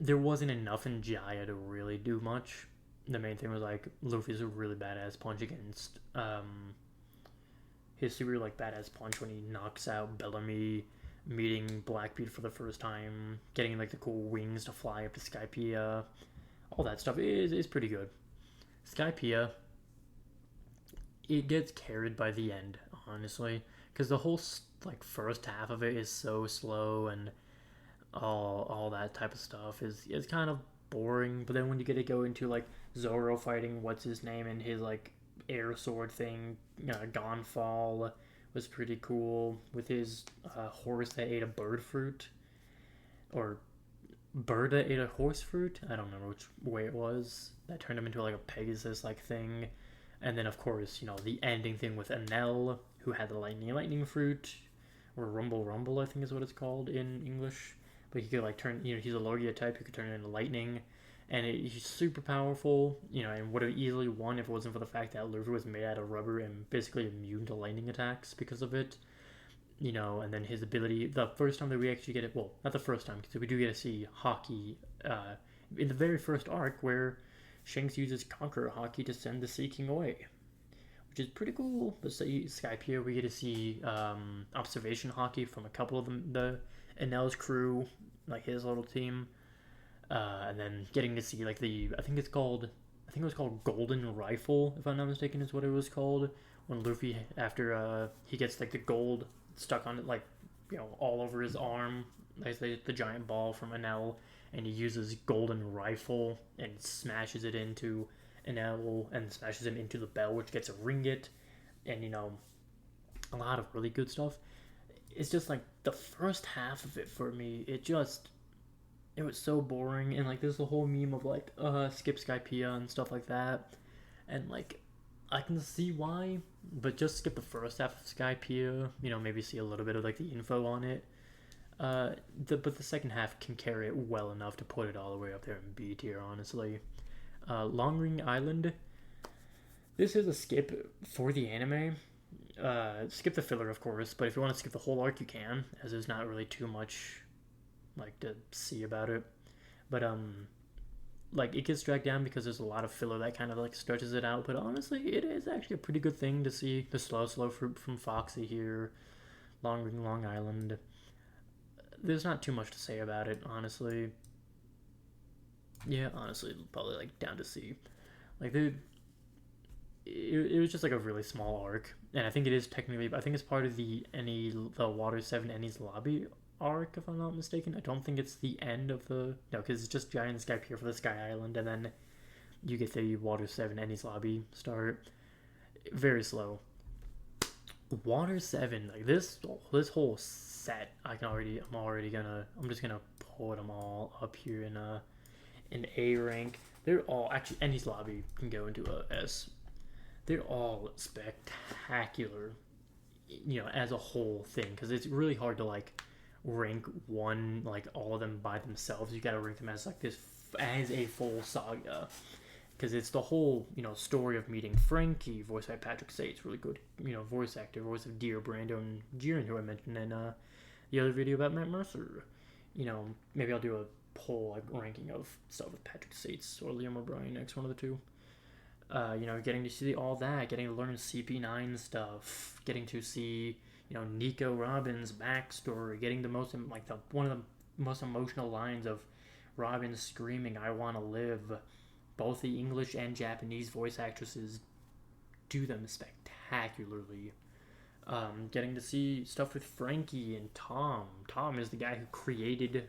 there wasn't enough in Jaya to really do much. The main thing was like Luffy's a really badass punch against his super like badass punch when he knocks out Bellamy, meeting Blackbeard for the first time, getting like the cool wings to fly up to Skypiea. All that stuff is pretty good. Skypiea, it gets carried by the end, honestly, because the whole like first half of it is so slow, and all that type of stuff is kind of boring. But then when you get to go into like Zoro fighting what's his name and his like air sword thing, Gonfall was pretty cool with his horse that ate a bird fruit, or bird that ate a horse fruit. I don't remember which way it was. That turned him into like a Pegasus like thing. And then of course the ending thing with Enel, who had the lightning fruit, or Rumble I think is what it's called in English. But he could like turn, he's a Logia type who could turn it into lightning, and he's super powerful, and would have easily won if it wasn't for the fact that Luffy was made out of rubber and basically immune to lightning attacks because of it. And then his ability, the first time that we actually get it, well, not the first time, because we do get to see Haki in the very first arc where Shanks uses Conqueror Haki to send the Sea King away, which is pretty cool. But Skypiea, we get to see observation Haki from a couple of the Enel's crew, like his little team, and then getting to see like I think it was called Golden Rifle, if I'm not mistaken, is what it was called. When Luffy, after he gets like the gold stuck on it, like all over his arm, like the giant ball from Enel, and he uses Golden Rifle and smashes it into Enel and smashes him into the bell, which gets a ringgit, and a lot of really good stuff. It's just like the first half of it for me, it was so boring, and like there's the whole meme of like skip Skypiea and stuff like that, and like I can see why, but just skip the first half of Skypiea, maybe see a little bit of like the info on it. But the second half can carry it well enough to put it all the way up there in B tier, honestly. Longring Island, this is a skip for the anime. Skip the filler, of course, but if you want to skip the whole arc, you can, as there's not really too much like to see about it. But like it gets dragged down because there's a lot of filler that kind of like stretches it out. But honestly, it is actually a pretty good thing to see the slow fruit from Foxy here, Long Island. There's not too much to say about it, honestly. Yeah, honestly, probably like down to C. Like it was just like a really small arc, and I think it is technically. I think it's part of the Water 7 Eni's Lobby arc, if I'm not mistaken. I don't think it's the end of the because it's just Giant Skypiea for the Sky Island, and then you get the Water 7 Eni's Lobby start. Very slow. Water 7, like this whole set, I'm just gonna pull them all up here in A rank. They're all actually Eni's Lobby can go into a S. They're all spectacular, as a whole thing, because it's really hard to like rank one, like all of them by themselves. You gotta rank them as like this as a full saga, because it's the whole story of meeting Frankie, voiced by Patrick Sates, really good voice actor, voice of Dear Brando and Jiren, who I mentioned in the other video about Matt Mercer. Maybe I'll do a poll like ranking of stuff with Patrick Sates or Liam O'Brien next, one of the two. Getting to see all that, getting to learn CP9 stuff, getting to see Nico Robin's backstory, getting the one of the most emotional lines of Robin screaming, "I want to live." Both the English and Japanese voice actresses do them spectacularly. Getting to see stuff with Frankie and Tom. Tom is the guy who created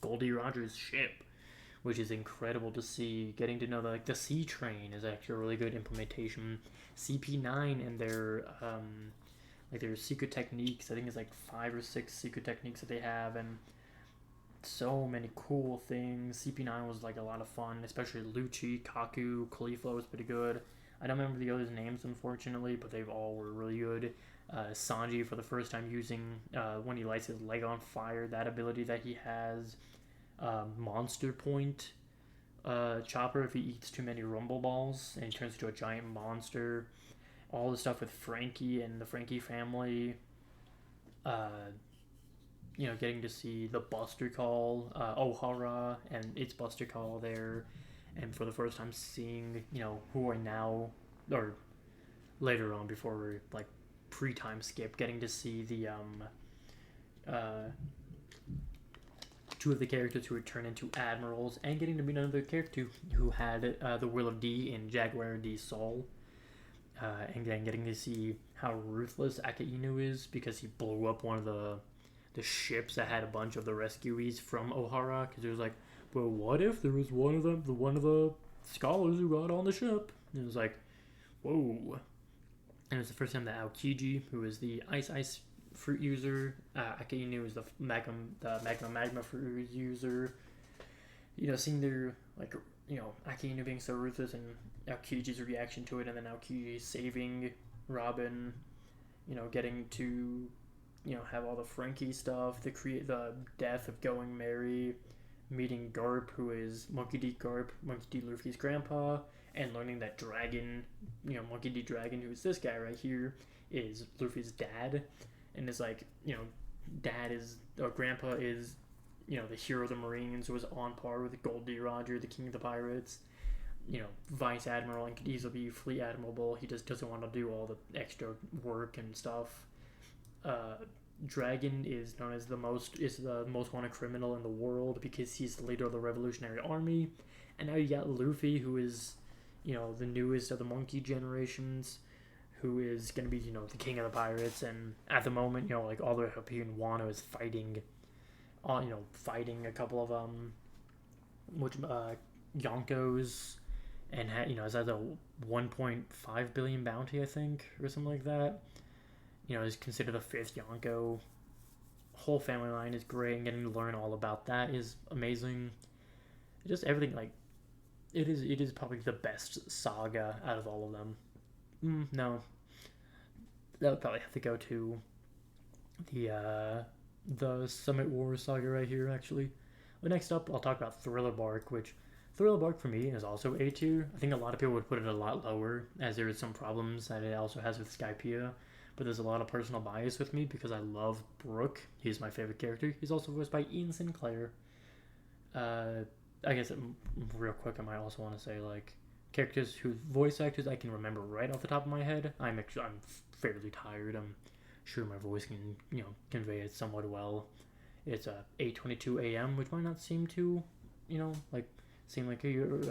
Goldie Roger's ship, which is incredible to see. Getting to know the Sea Train is actually a really good implementation. CP9 and their secret techniques. I think it's like 5 or 6 secret techniques that they have, and so many cool things. CP9 was like a lot of fun, especially Lucci, Kaku, Caulifla was pretty good. I don't remember the others' names, unfortunately, but they all were really good. Sanji, for the first time, using when he lights his leg on fire, that ability that he has. Monster Point Chopper, if he eats too many Rumble Balls and he turns into a giant monster. All the stuff with Frankie and the Frankie family. Getting to see the Buster Call, Ohara, and its Buster Call there. And for the first time seeing, who are now, or later on before we're like pre-time skip, getting to see the two of the characters who would turn into admirals, and getting to meet another character who had the Will of D in Jaguar D Soul. And then getting to see how ruthless Akainu is, because he blew up one of the ships that had a bunch of the rescuees from Ohara, because it was like, well, what if there was one of the scholars who got on the ship? And it was like, whoa. And it was the first time that Aokiji, who is the ice fruit user, Akainu is the magma fruit user. Seeing their Akainu being so ruthless and Aokiji's reaction to it, and then Aokiji saving Robin, getting to have all the Frankie stuff, the death of Going Merry, meeting Garp, who is Monkey D. Garp, Monkey D. Luffy's grandpa, and learning that Dragon, Monkey D. Dragon, who's this guy right here, is Luffy's dad, and is like, grandpa is, the hero of the Marines, who was on par with Goldie Roger, the king of the pirates, vice admiral, and could easily be fleet admiral. He just doesn't want to do all the extra work and stuff. Dragon is known as the most wanted criminal in the world, because he's the leader of the Revolutionary Army. And now you got Luffy, who is, the newest of the monkey generations, who is going to be, the king of the pirates. And at the moment, all the way up here in Wano is fighting a couple of Yonkos, and has a 1.5 billion bounty, I think, or something like that. Is considered the 5th Yonko. Whole family line is great, and getting to learn all about that is amazing. Just everything, it is probably the best saga out of all of them. No, that would probably have to go to the Summit Wars saga right here, actually. But next up, I'll talk about Thriller Bark, which Thriller Bark for me is also A tier. I think a lot of people would put it a lot lower, as there is some problems that it also has with Skypiea. But there's a lot of personal bias with me, because I love Brook. He's my favorite character. He's also voiced by Ian Sinclair. I guess real quick, I might also want to say characters whose voice actors I can remember right off the top of my head. I'm fairly tired. I'm sure my voice can convey it somewhat well. It's 8:22 a.m., which might not seem to seem like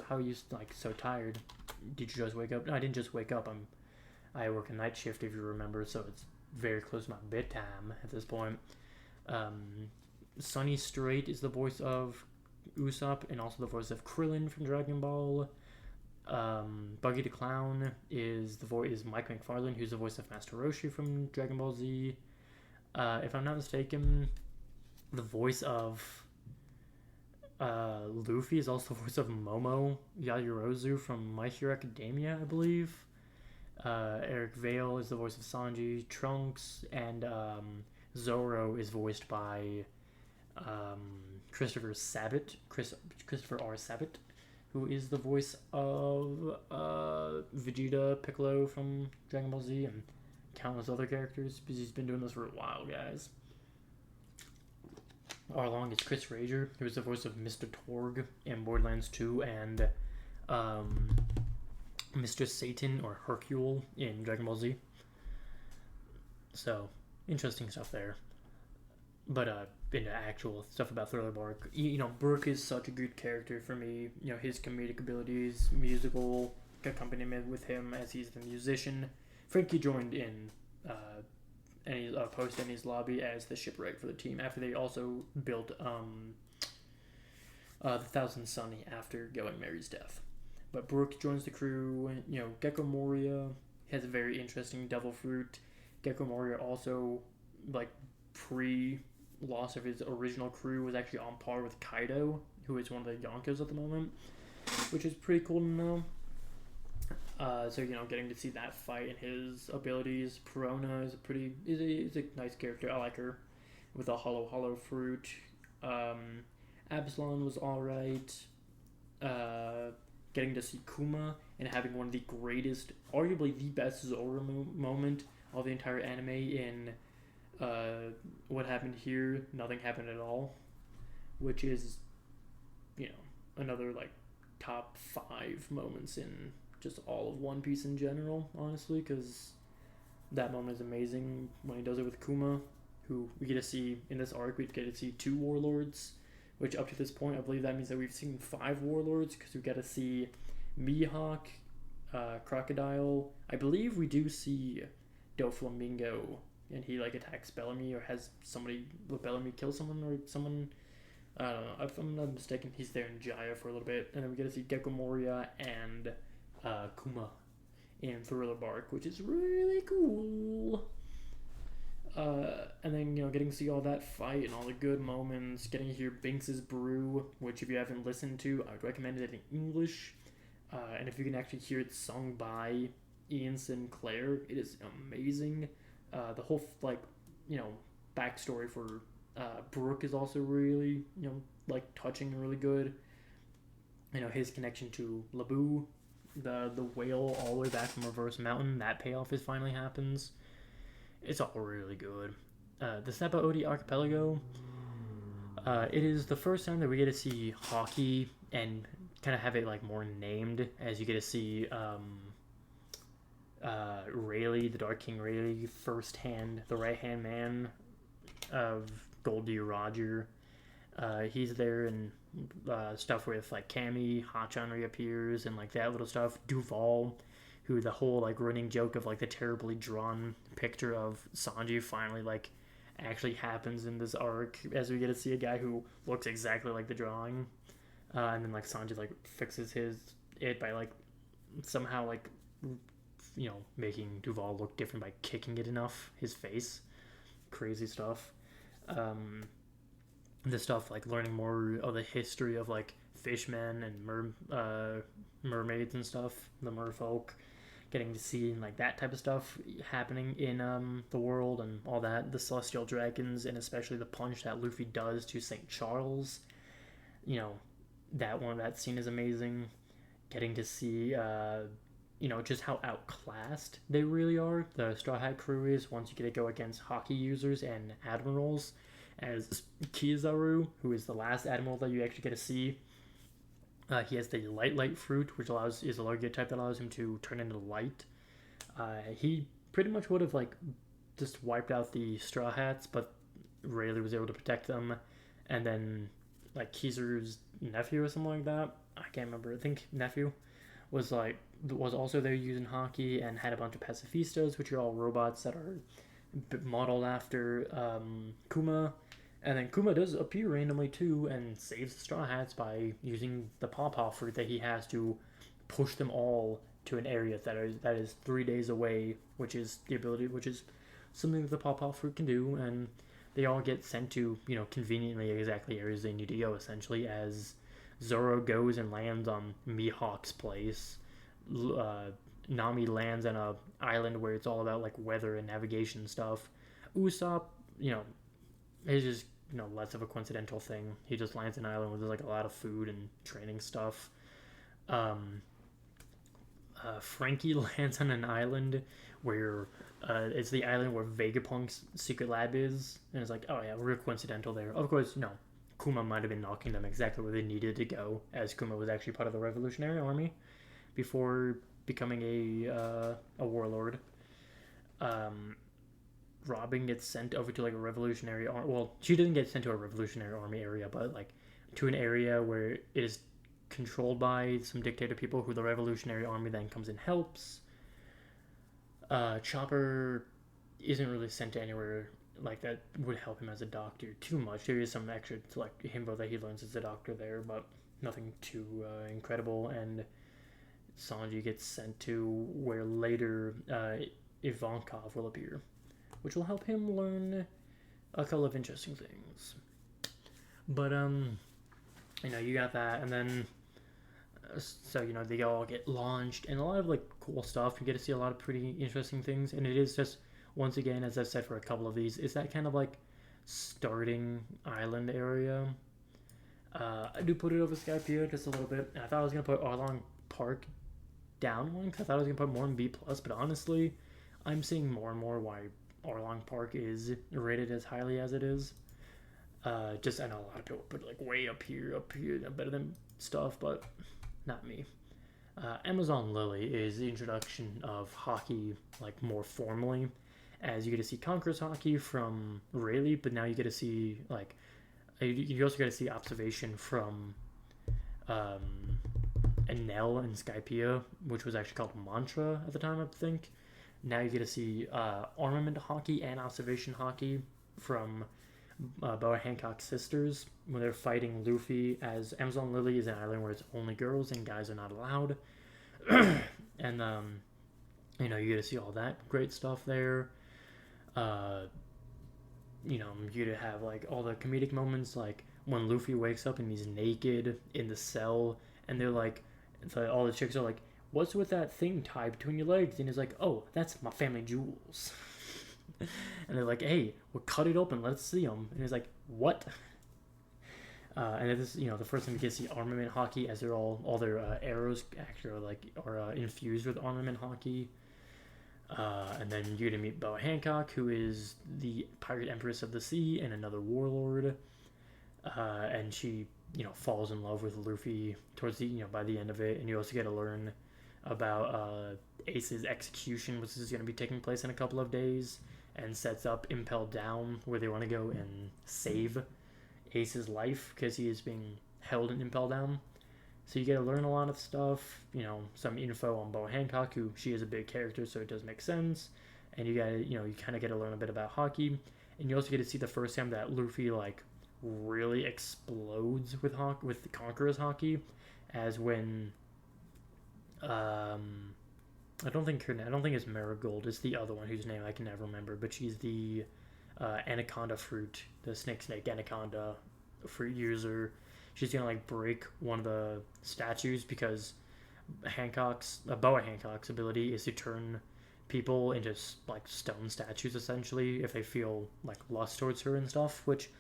how are you so tired? Did you just wake up? No, I didn't just wake up. I work a night shift, if you remember, so it's very close to my bedtime at this point. Sunny Strait is the voice of Usopp, and also the voice of Krillin from Dragon Ball. Buggy the Clown is Mike McFarlane, who's the voice of Master Roshi from Dragon Ball Z. If I'm not mistaken, the voice of Luffy is also the voice of Momo Yaoyorozu from My Hero Academia, I believe. Eric Vale is the voice of Sanji. Trunks and Zoro is voiced by Christopher R. Sabat, who is the voice of Vegeta, Piccolo from Dragon Ball Z, and countless other characters, because he's been doing this for a while, guys. Along is Chris Rager, who is the voice of Mr. Torg in Borderlands 2, and Mr. Satan or Hercule in Dragon Ball Z. So, interesting stuff there. but into actual stuff about Thriller Bark, Brooke is such a good character for me. His comedic abilities, musical accompaniment with him as he's the musician. Frankie joined in post Annie's lobby as the shipwright for the team after they also built the Thousand Sunny after Going Mary's death. But Brooke joins the crew. Gecko Moria has a very interesting devil fruit. Gecko Moria also, like, pre-loss of his original crew, was actually on par with Kaido, who is one of the Yonkos at the moment, which is pretty cool to know. So getting to see that fight and his abilities. Perona is a nice character. I like her with a hollow fruit. Absalon was all right. Getting to see Kuma and having one of the greatest, arguably the best Zoro moment of the entire anime in What Happened Here, Nothing Happened at All, which is, another, like, top 5 moments in just all of One Piece in general, honestly, because that moment is amazing when he does it with Kuma, who we get to see in this arc. We get to see 2 warlords, which up to this point, I believe that means that we've seen 5 warlords, because we get to see Mihawk, Crocodile. I believe we do see Doflamingo, and he, like, attacks Bellamy, or has somebody, will Bellamy kill someone, or someone, I don't know, if I'm not mistaken, he's there in Jaya for a little bit, and then we get to see Gecko Moria and Kuma in Thriller Bark, which is really cool. And then, getting to see all that fight and all the good moments, getting to hear Binks's Brew, which if you haven't listened to, I would recommend it in English. And if you can actually hear it sung by Ian Sinclair, it is amazing. The whole, backstory for Brooke is also really, touching and really good. His connection to Labu, the whale all the way back from Reverse Mountain, that payoff finally happens. It's all really good. The Seppa Odi Archipelago, it is the first time that we get to see hockey and kind of have it, like, more named, as you get to see Rayleigh, the Dark King Rayleigh, firsthand, the right-hand man of Goldie Roger. He's there, and stuff with, like, Cammy, Hachan reappears, and, like, that little stuff. Duval, who the whole, like, running joke of, like, the terribly drawn picture of Sanji finally, like, actually happens in this arc, as we get to see a guy who looks exactly like the drawing. And then, like, Sanji, like, fixes it by, like, somehow, like, making Duval look different by kicking it enough, his face. Crazy stuff. The stuff, like, learning more of the history of, like, fishmen and mermaids and stuff, the merfolk, getting to see, like, that type of stuff happening in the world and all that. The celestial dragons, and especially the punch that Luffy does to St. Charles. That scene is amazing. Getting to see just how outclassed they really are, the Straw Hat crew is, once you get to go against hockey users and admirals, as Kiazaru, who is the last admiral that you actually get to see. He has the light fruit, which is a Logia type that allows him to turn into light. He pretty much would have, like, just wiped out the Straw Hats, but Rayleigh was able to protect them. And then, like, Kizaru's nephew or something like that, I can't remember, I think nephew, was also there using hockey and had a bunch of pacifistas, which are all robots that are modeled after Kuma. And then Kuma does appear randomly too and saves the Straw Hats by using the pawpaw fruit that he has to push them all to an area that is 3 days away, which is something that the pawpaw fruit can do. And they all get sent to, conveniently exactly areas they need to go, essentially, as Zoro goes and lands on Mihawk's place. Nami lands on a island where it's all about, like, weather and navigation stuff. Usopp, is just, less of a coincidental thing. He just lands on an island where there's, like, a lot of food and training stuff. Frankie lands on an island where it's the island where Vegapunk's secret lab is, and it's like, oh yeah, real coincidental there. Of course, Kuma might have been knocking them exactly where they needed to go, as Kuma was actually part of the Revolutionary Army before becoming a warlord. Robin gets sent over to like a revolutionary army. Well, she doesn't get sent to a revolutionary army area, but like to an area where it is controlled by some dictator people who the revolutionary army then comes and helps. Chopper isn't really sent to anywhere like that would help him as a doctor too much. There is some extra to like himbo that he learns as a doctor there, but nothing too incredible. And Sanji gets sent to where later Ivankov will appear, which will help him learn a couple of interesting things. But you got that, and then so they all get launched, and a lot of like cool stuff. You get to see a lot of pretty interesting things, and it is just once again, as I've said for a couple of these, is that kind of like starting island area. I do put it over Skypiea just a little bit. I thought I was gonna put Arlong Park down one because I thought I was gonna put more in B plus, but honestly, I'm seeing more and more why Arlong Park is rated as highly as it is. Just I know a lot of people put like way up here, better than stuff, but not me. Amazon Lily is the introduction of hockey like more formally, as you get to see Conqueror's hockey from Rayleigh, but now you get to see like you also get to see observation from Enel and Skypiea, which was actually called Mantra at the time, I think. Now you get to see armament hockey and observation hockey from Boa Hancock's sisters when they're fighting Luffy, as Amazon Lily is an island where it's only girls and guys are not allowed. And you get to see all that great stuff there. You to have like all the comedic moments, like when Luffy wakes up and he's naked in the cell, and they're like, all the chicks are like, "What's with that thing tied between your legs?" And he's like, "Oh, that's my family jewels." And they're like, "Hey, we'll cut it open, let's see them." And he's like, "What?" And this, the first time you get to see armament hockey, as they're all their arrows actually are infused with armament hockey. And then you get to meet Boa Hancock, who is the pirate empress of the sea and another warlord. And she, falls in love with Luffy towards the, by the end of it. And you also get to learn about Ace's execution, which is going to be taking place in a couple of days, and sets up Impel Down, where they want to go and save Ace's life because he is being held in Impel Down. So you get to learn a lot of stuff, some info on Boa Hancock, who she is a big character, so it does make sense. And you got you kind of get to learn a bit about hockey, and you also get to see the first time that Luffy like really explodes with the Conqueror's hockey, as when I don't think it's Marigold, it's the other one whose name I can never remember, but she's the anaconda fruit, the snake anaconda fruit user. She's gonna like break one of the statues because Boa Hancock's ability is to turn people into like stone statues essentially if they feel like lust towards her and stuff, which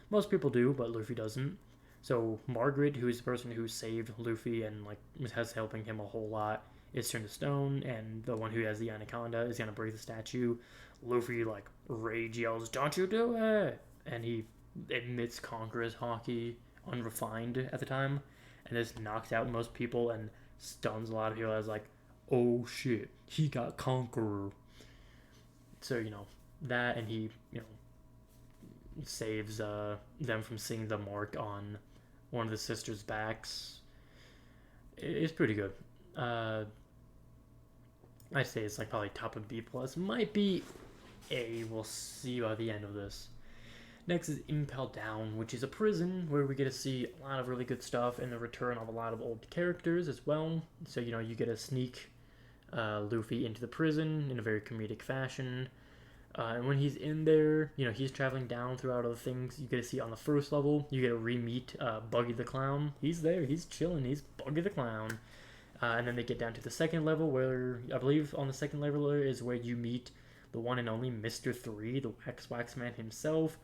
most people do, but Luffy doesn't. So Margaret, who is the person who saved Luffy and like has helping him a whole lot, is turned to stone, and the one who has the anaconda is gonna break the statue. Luffy like rage yells, "Don't you do it!" And he admits Conqueror's hockey, unrefined at the time, and this knocks out most people and stuns a lot of people as like, "Oh shit, he got Conqueror." So that, and he saves them from seeing the mark on one of the sisters' backs. It's pretty good. I'd say it's like probably top of B plus, might be A. We'll see by the end of this. Next is Impel Down, which is a prison where we get to see a lot of really good stuff and the return of a lot of old characters as well. So, you get to sneak Luffy into the prison in a very comedic fashion. And when he's in there, he's traveling down throughout other things. You get to see on the first level, you get to re-meet Buggy the Clown. He's there, he's chilling, he's Buggy the Clown. And then they get down to the second level, where I believe on the second level is where you meet the one and only Mr. 3, the Wax Man himself.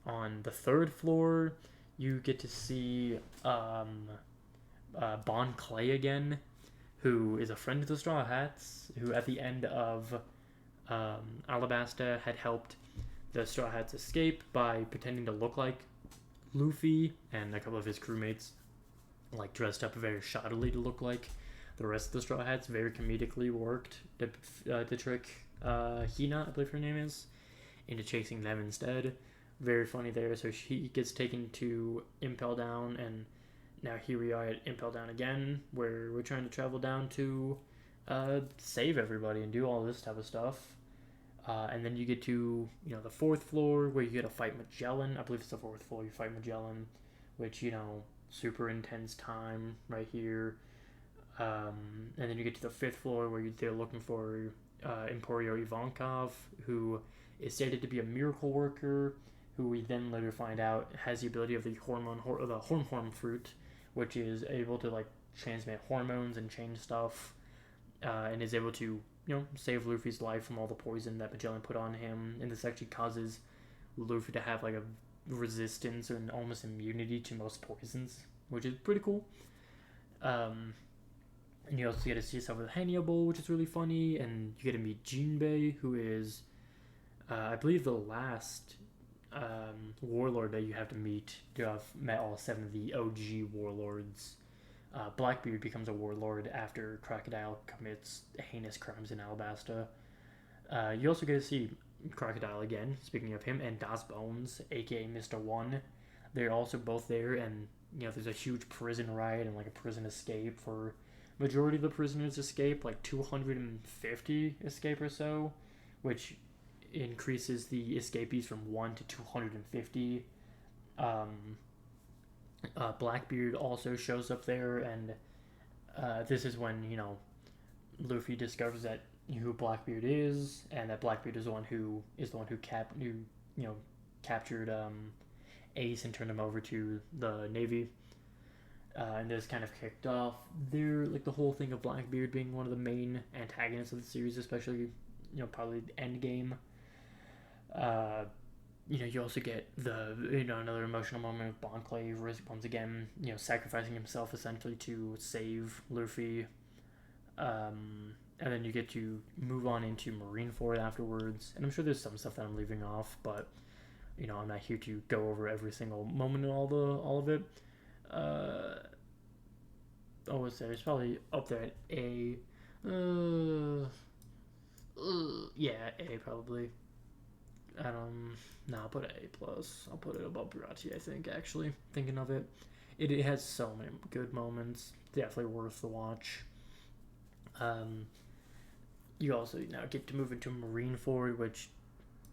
On the third floor, you get to see Bon Clay again, who is a friend of the Straw Hats, who at the end of Alabasta had helped the Straw Hats escape by pretending to look like Luffy, and a couple of his crewmates like dressed up very shoddily to look like the rest of the Straw Hats. Very comedically worked to trick Hina, I believe her name is, into chasing them instead. Very funny there. So he gets taken to Impel Down, and now here we are at Impel Down again, where we're trying to travel down to save everybody and do all this type of stuff. And then you get to, the fourth floor where you get to fight Magellan. I believe it's the fourth floor. You fight Magellan, which, super intense time right here. And then you get to the fifth floor where they're looking for Emporio Ivankov, who is stated to be a miracle worker, who we then later find out has the ability of the horn fruit, which is able to like transmit hormones and change stuff, and is able to save Luffy's life from all the poison that Magellan put on him. And this actually causes Luffy to have like a resistance and almost immunity to most poisons, which is pretty cool. And you also get to see yourself with Hannibal, which is really funny, and you get to meet Jinbei, who is, I believe, the last warlord that you have to meet. You have met all 7 of the OG warlords. Blackbeard becomes a warlord after Crocodile commits heinous crimes in Alabasta. You also get to see Crocodile again, speaking of him, and Das Bones, aka Mr. One. They're also both there, and there's a huge prison riot and like a prison escape. For majority of the prisoners escape, like 250 escape or so, which increases the escapees from 1 to 250. Blackbeard also shows up there, and this is when Luffy discovers that who Blackbeard is, and that Blackbeard is the one who captured Ace and turned him over to the Navy. And this kind of kicked off the whole thing of Blackbeard being one of the main antagonists of the series, especially probably the end game. You also get another emotional moment of Bon Clay once again, sacrificing himself essentially to save Luffy. And then you get to move on into Marineford afterwards. And I'm sure there's some stuff that I'm leaving off, but I'm not here to go over every single moment and all of it. It's probably up there at A. Yeah, A probably. I'll put it A+. I'll put it above Barachi, I think, actually, thinking of it. It has so many good moments. Definitely worth the watch. You also now get to move into Marineford, which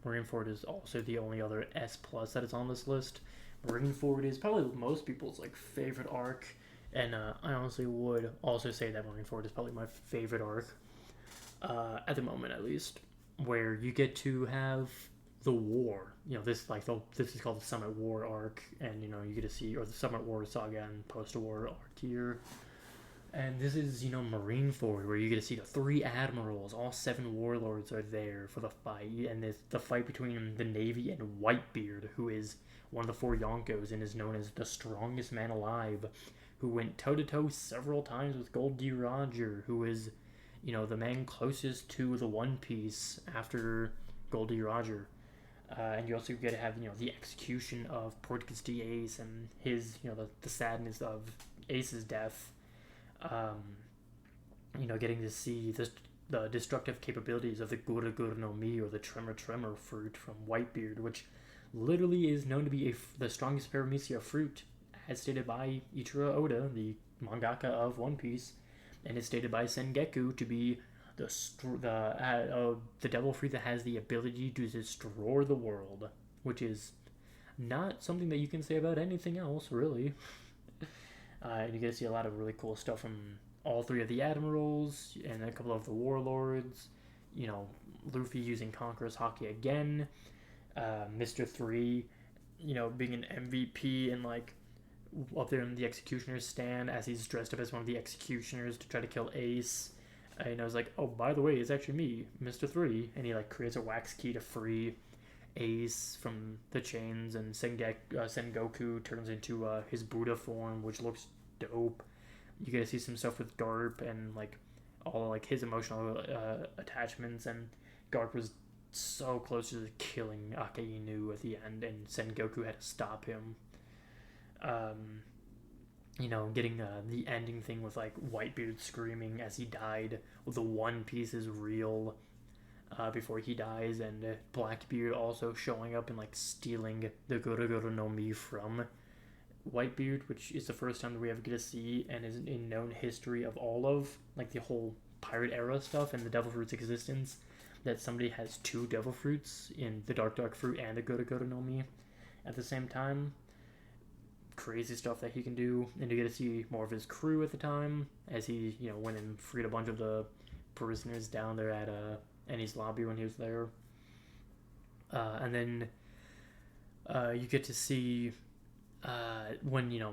Marineford is also the only other S+ that is on this list. Marineford is probably most people's favorite arc, and I honestly would also say that Marineford is probably my favorite arc, at the moment at least, where you get to have the war. This is called the Summit War arc, and you get to see, or the Summit War saga and post-war arc here. And this is, Marineford, where you get to see the 3 admirals, all 7 warlords are there for the fight, and it's the fight between the Navy and Whitebeard, who is one of the 4 Yonkos and is known as the strongest man alive, who went toe-to-toe several times with Goldie Roger, who is, the man closest to the One Piece after Goldie Roger. And you also get to have, the execution of Portuguese D. Ace and his, the sadness of Ace's death. Getting to see the destructive capabilities of the Gura no Mi, or the Tremor fruit from Whitebeard, which literally is known to be the strongest paramecia fruit, as stated by Ichiro Oda, the mangaka of One Piece, and is stated by Sengoku to be the devil fruit that has the ability to destroy the world, which is not something that you can say about anything else, really. And you get to see a lot of really cool stuff from all 3 of the admirals and a couple of the warlords. Luffy using Conqueror's Haki again. Mr. 3, being an MVP and up there in the Executioner's stand as he's dressed up as one of the Executioners to try to kill Ace. And I was like, oh, by the way, it's actually me, Mr. 3. And he creates a wax key to free Ace from the chains, and Sengoku turns into his Buddha form, which looks dope. You get to see some stuff with Garp and all his emotional attachments, and Garp was so close to killing Akainu at the end, and Sengoku had to stop him. Getting the ending thing with Whitebeard screaming as he died, well, the One Piece is real. before he dies, and Blackbeard also showing up and like stealing the Goro no Mi from Whitebeard, which is the first time that we ever get to see and is in known history of all of like the whole pirate era stuff and the devil fruit's existence, that somebody has two devil fruits in the dark fruit and the Goro no Mi at the same time. Crazy stuff that he can do, and you get to see more of his crew at the time as he went and freed a bunch of the prisoners down there at Eni's lobby when he was there. And then you get to see when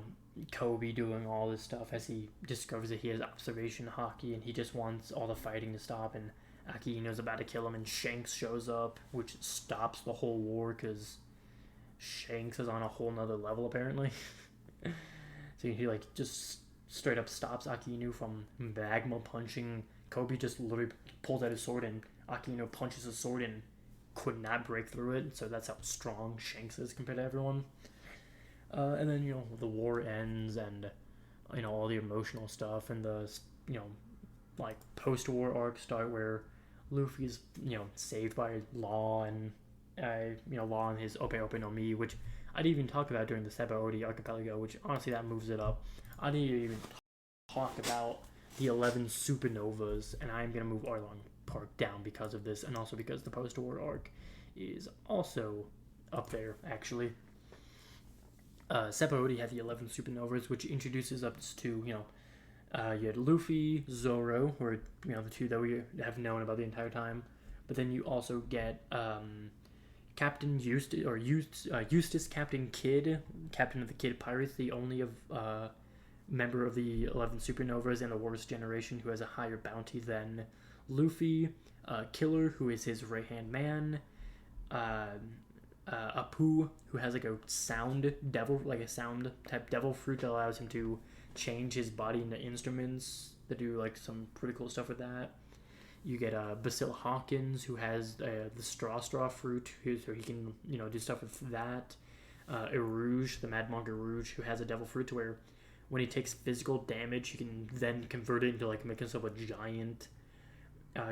Kobe doing all this stuff as he discovers that he has observation hockey and he just wants all the fighting to stop, and Akihino's about to kill him, and Shanks shows up, which stops the whole war because Shanks is on a whole nother level apparently. So he like just straight up stops Akihino from magma punching. Kobe just literally pulls out his sword and Akihino punches his sword and could not break through it. So that's how strong Shanks is compared to everyone. And then the war ends, and all the emotional stuff and the like post-war arc start where Luffy's saved by Law and Law and his Ope Ope no Mi, which I didn't even talk about during the Sabaody archipelago, which honestly that moves it up. I didn't even talk about the 11 supernovas, and I'm gonna move Arlong Park down because of this, and also because the post-war arc is also up there actually. Sabaody had the 11 supernovas, which introduces us to you had Luffy, Zoro, who are the two that we have known about the entire time, but then you also get Captain Eustace, Captain Kidd, Captain of the Kid Pirates, the only member of the 11 supernovas in the Worst Generation who has a higher bounty than Luffy, Killer, who is his right-hand man, Apu, who has like a sound type devil fruit that allows him to change his body into instruments that do like some pretty cool stuff with that. You get Basil Hawkins, who has the straw fruit, so he can do stuff with that. Erouge, the Mad Monk Erouge, who has a devil fruit to where when he takes physical damage, he can then convert it into like make himself a giant.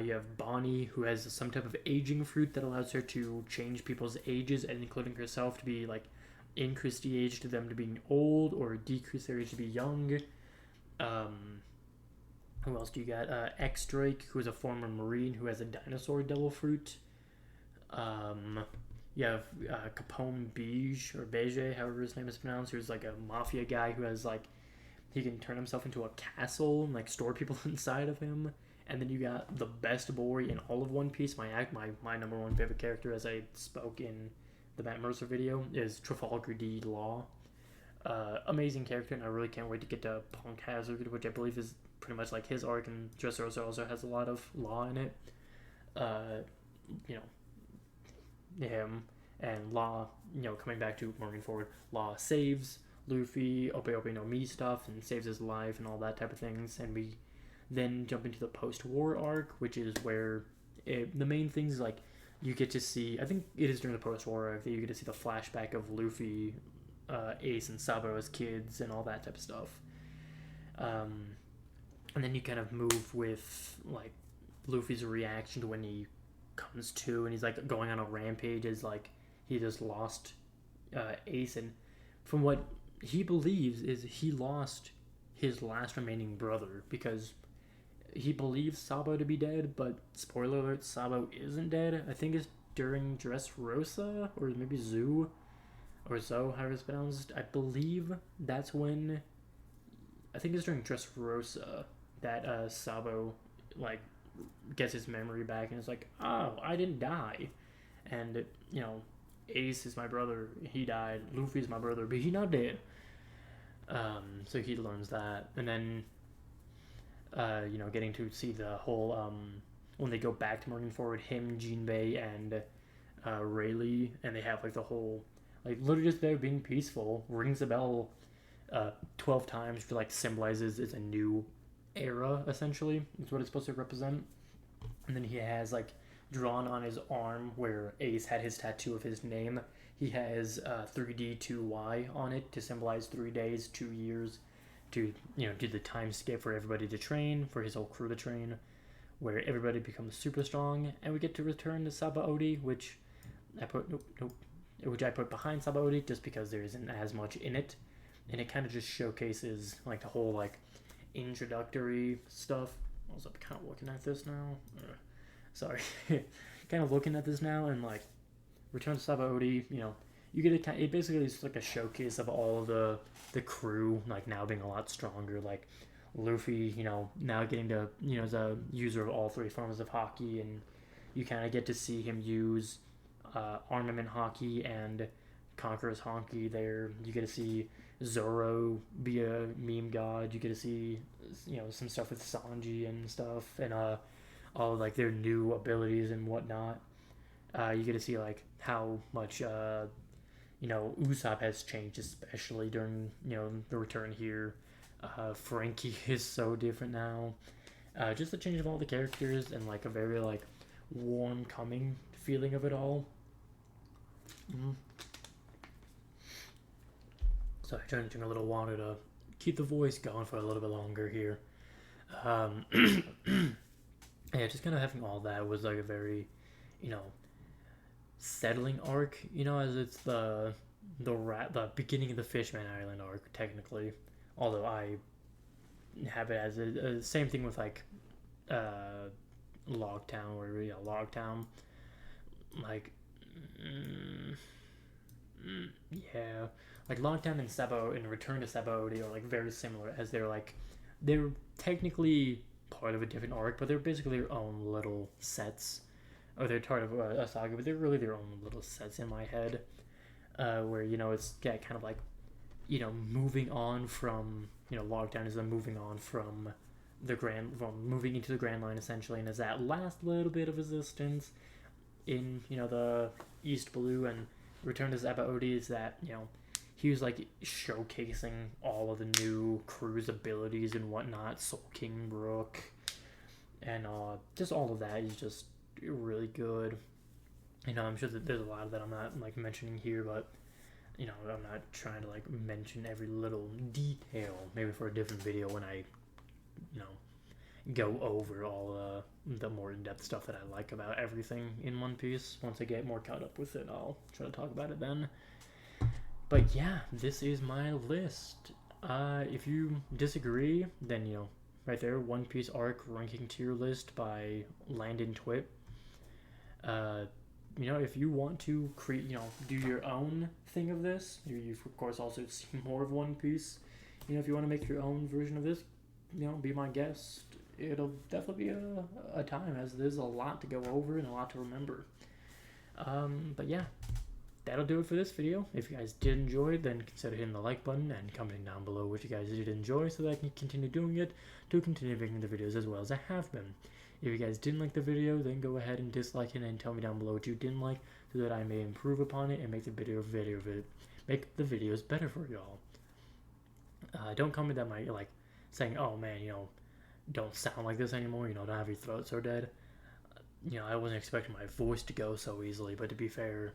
You have Bonnie, who has some type of aging fruit that allows her to change people's ages, and including herself to be like increase the age to them to being old or decrease their age to be young. Who else do you got? X-Drake, who is a former Marine who has a dinosaur devil fruit. You have Capone Beige, or Beige, however his name is pronounced, who's like a mafia guy who has like, he can turn himself into a castle and like store people inside of him. And then you got the best boy in all of One Piece, my number one favorite character, as I spoke in the Matt Mercer video, is Trafalgar D. Law. Amazing character, and I really can't wait to get to Punk Hazard, which I believe is pretty much like his arc, and Dressrosa also has a lot of Law in it. Him and Law, coming back to Marineford, Law saves Luffy, Ope Ope no Mi stuff, and saves his life and all that type of things, and we then jump into the post-war arc, which is where the main things like you get to see, I think it is during the post-war arc that you get to see the flashback of Luffy, Ace, and Sabo as kids and all that type of stuff. And then you kind of move with like Luffy's reaction to when he comes to and he's like going on a rampage as like he just lost Ace, and from what he believes is he lost his last remaining brother because he believes Sabo to be dead, but spoiler alert, Sabo isn't dead. I think it's during Dressrosa or maybe Zoo or Zo, however it's pronounced. I believe that's when, I think it's during Dressrosa that Sabo like gets his memory back and is like, oh, I didn't die, and Ace is my brother, he died. Luffy's my brother, but he not dead. So he learns that, and then getting to see the whole when they go back to Marineford, him, Jinbei, and Rayleigh, and they have like the whole like literally just there being peaceful, rings the bell 12 times for like symbolizes it's a new era, essentially is what it's supposed to represent. And then he has like drawn on his arm where Ace had his tattoo of his name, he has 3D2Y on it to symbolize 3 days, 2 years, to do the time skip for everybody to train, for his whole crew to train, where everybody becomes super strong, and we get to return to Sabaody, which I put which I put behind Sabaody just because there isn't as much in it, and it kind of just showcases like the whole like introductory stuff. I was kind of looking at this now. Sorry, kind of looking at this now, and like Return to Sabaody, you know, you get it basically is like a showcase of all of the crew like now being a lot stronger, like Luffy, you know, now getting to, you know, as a user of all three forms of hockey, and you kind of get to see him use armament hockey and Conqueror's hockey there. You get to see Zoro be a meme god. You get to see, you know, some stuff with Sanji and stuff, and all like their new abilities and whatnot. You get to see like how much you know, Usopp has changed, especially during, you know, the return here. Frankie is so different now. Just the change of all the characters and like a very like warm, coming feeling of it all. So I tried to drink a little water to keep the voice going for a little bit longer here. Yeah, just kind of having all that was like a very, you know, settling arc, you know, as it's the beginning of the Fishman Island arc technically, although I have it as a same thing with like Logtown, where Logtown, like yeah, like Logtown and Sabo and Return to Sabaody are like very similar, as they're technically part of a different arc, but they're basically their own little sets. Or they're part of a saga, but they're really their own little sets in my head, where, you know, it's kind of like, you know, moving on from, you know, Lockdown is moving on from moving into the Grand Line essentially, and as that last little bit of resistance in, you know, the East Blue, and Return to Sabaody is that, you know, he was like showcasing all of the new crew's abilities and whatnot, Soul King Brook, and just all of that is just really good. You know, I'm sure that there's a lot of that I'm not like mentioning here, but, you know, I'm not trying to like mention every little detail. Maybe for a different video when I, you know, go over all the more in-depth stuff that I like about everything in One Piece. Once I get more caught up with it, I'll try to talk about it then. But yeah, this is my list. If you disagree, then, you know, right there, One Piece arc ranking tier list by Landon Twit. You know, if you want to create, you know, do your own thing of this, you've of course also seen more of One Piece. You know, if you want to make your own version of this, you know, be my guest. It'll definitely be a time, as there's a lot to go over and a lot to remember. But yeah, that'll do it for this video. If you guys did enjoy, then consider hitting the like button and commenting down below what you guys did enjoy, so that I can continue doing it, to continue making the videos as well as I have been. If you guys didn't like the video, then go ahead and dislike it and tell me down below what you didn't like, so that I may improve upon it and make the make the videos better for y'all. Don't comment that might like saying, oh man, you know, don't sound like this anymore, you know, don't have your throat so dead. You know, I wasn't expecting my voice to go so easily, but to be fair,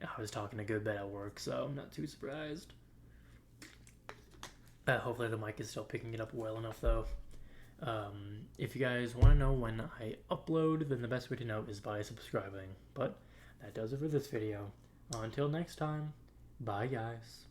I was talking a good bit at work, so I'm not too surprised. Hopefully the mic is still picking it up well enough though. If you guys want to know when I upload, then the best way to know is by subscribing. But that does it for this video. Until next time, bye guys.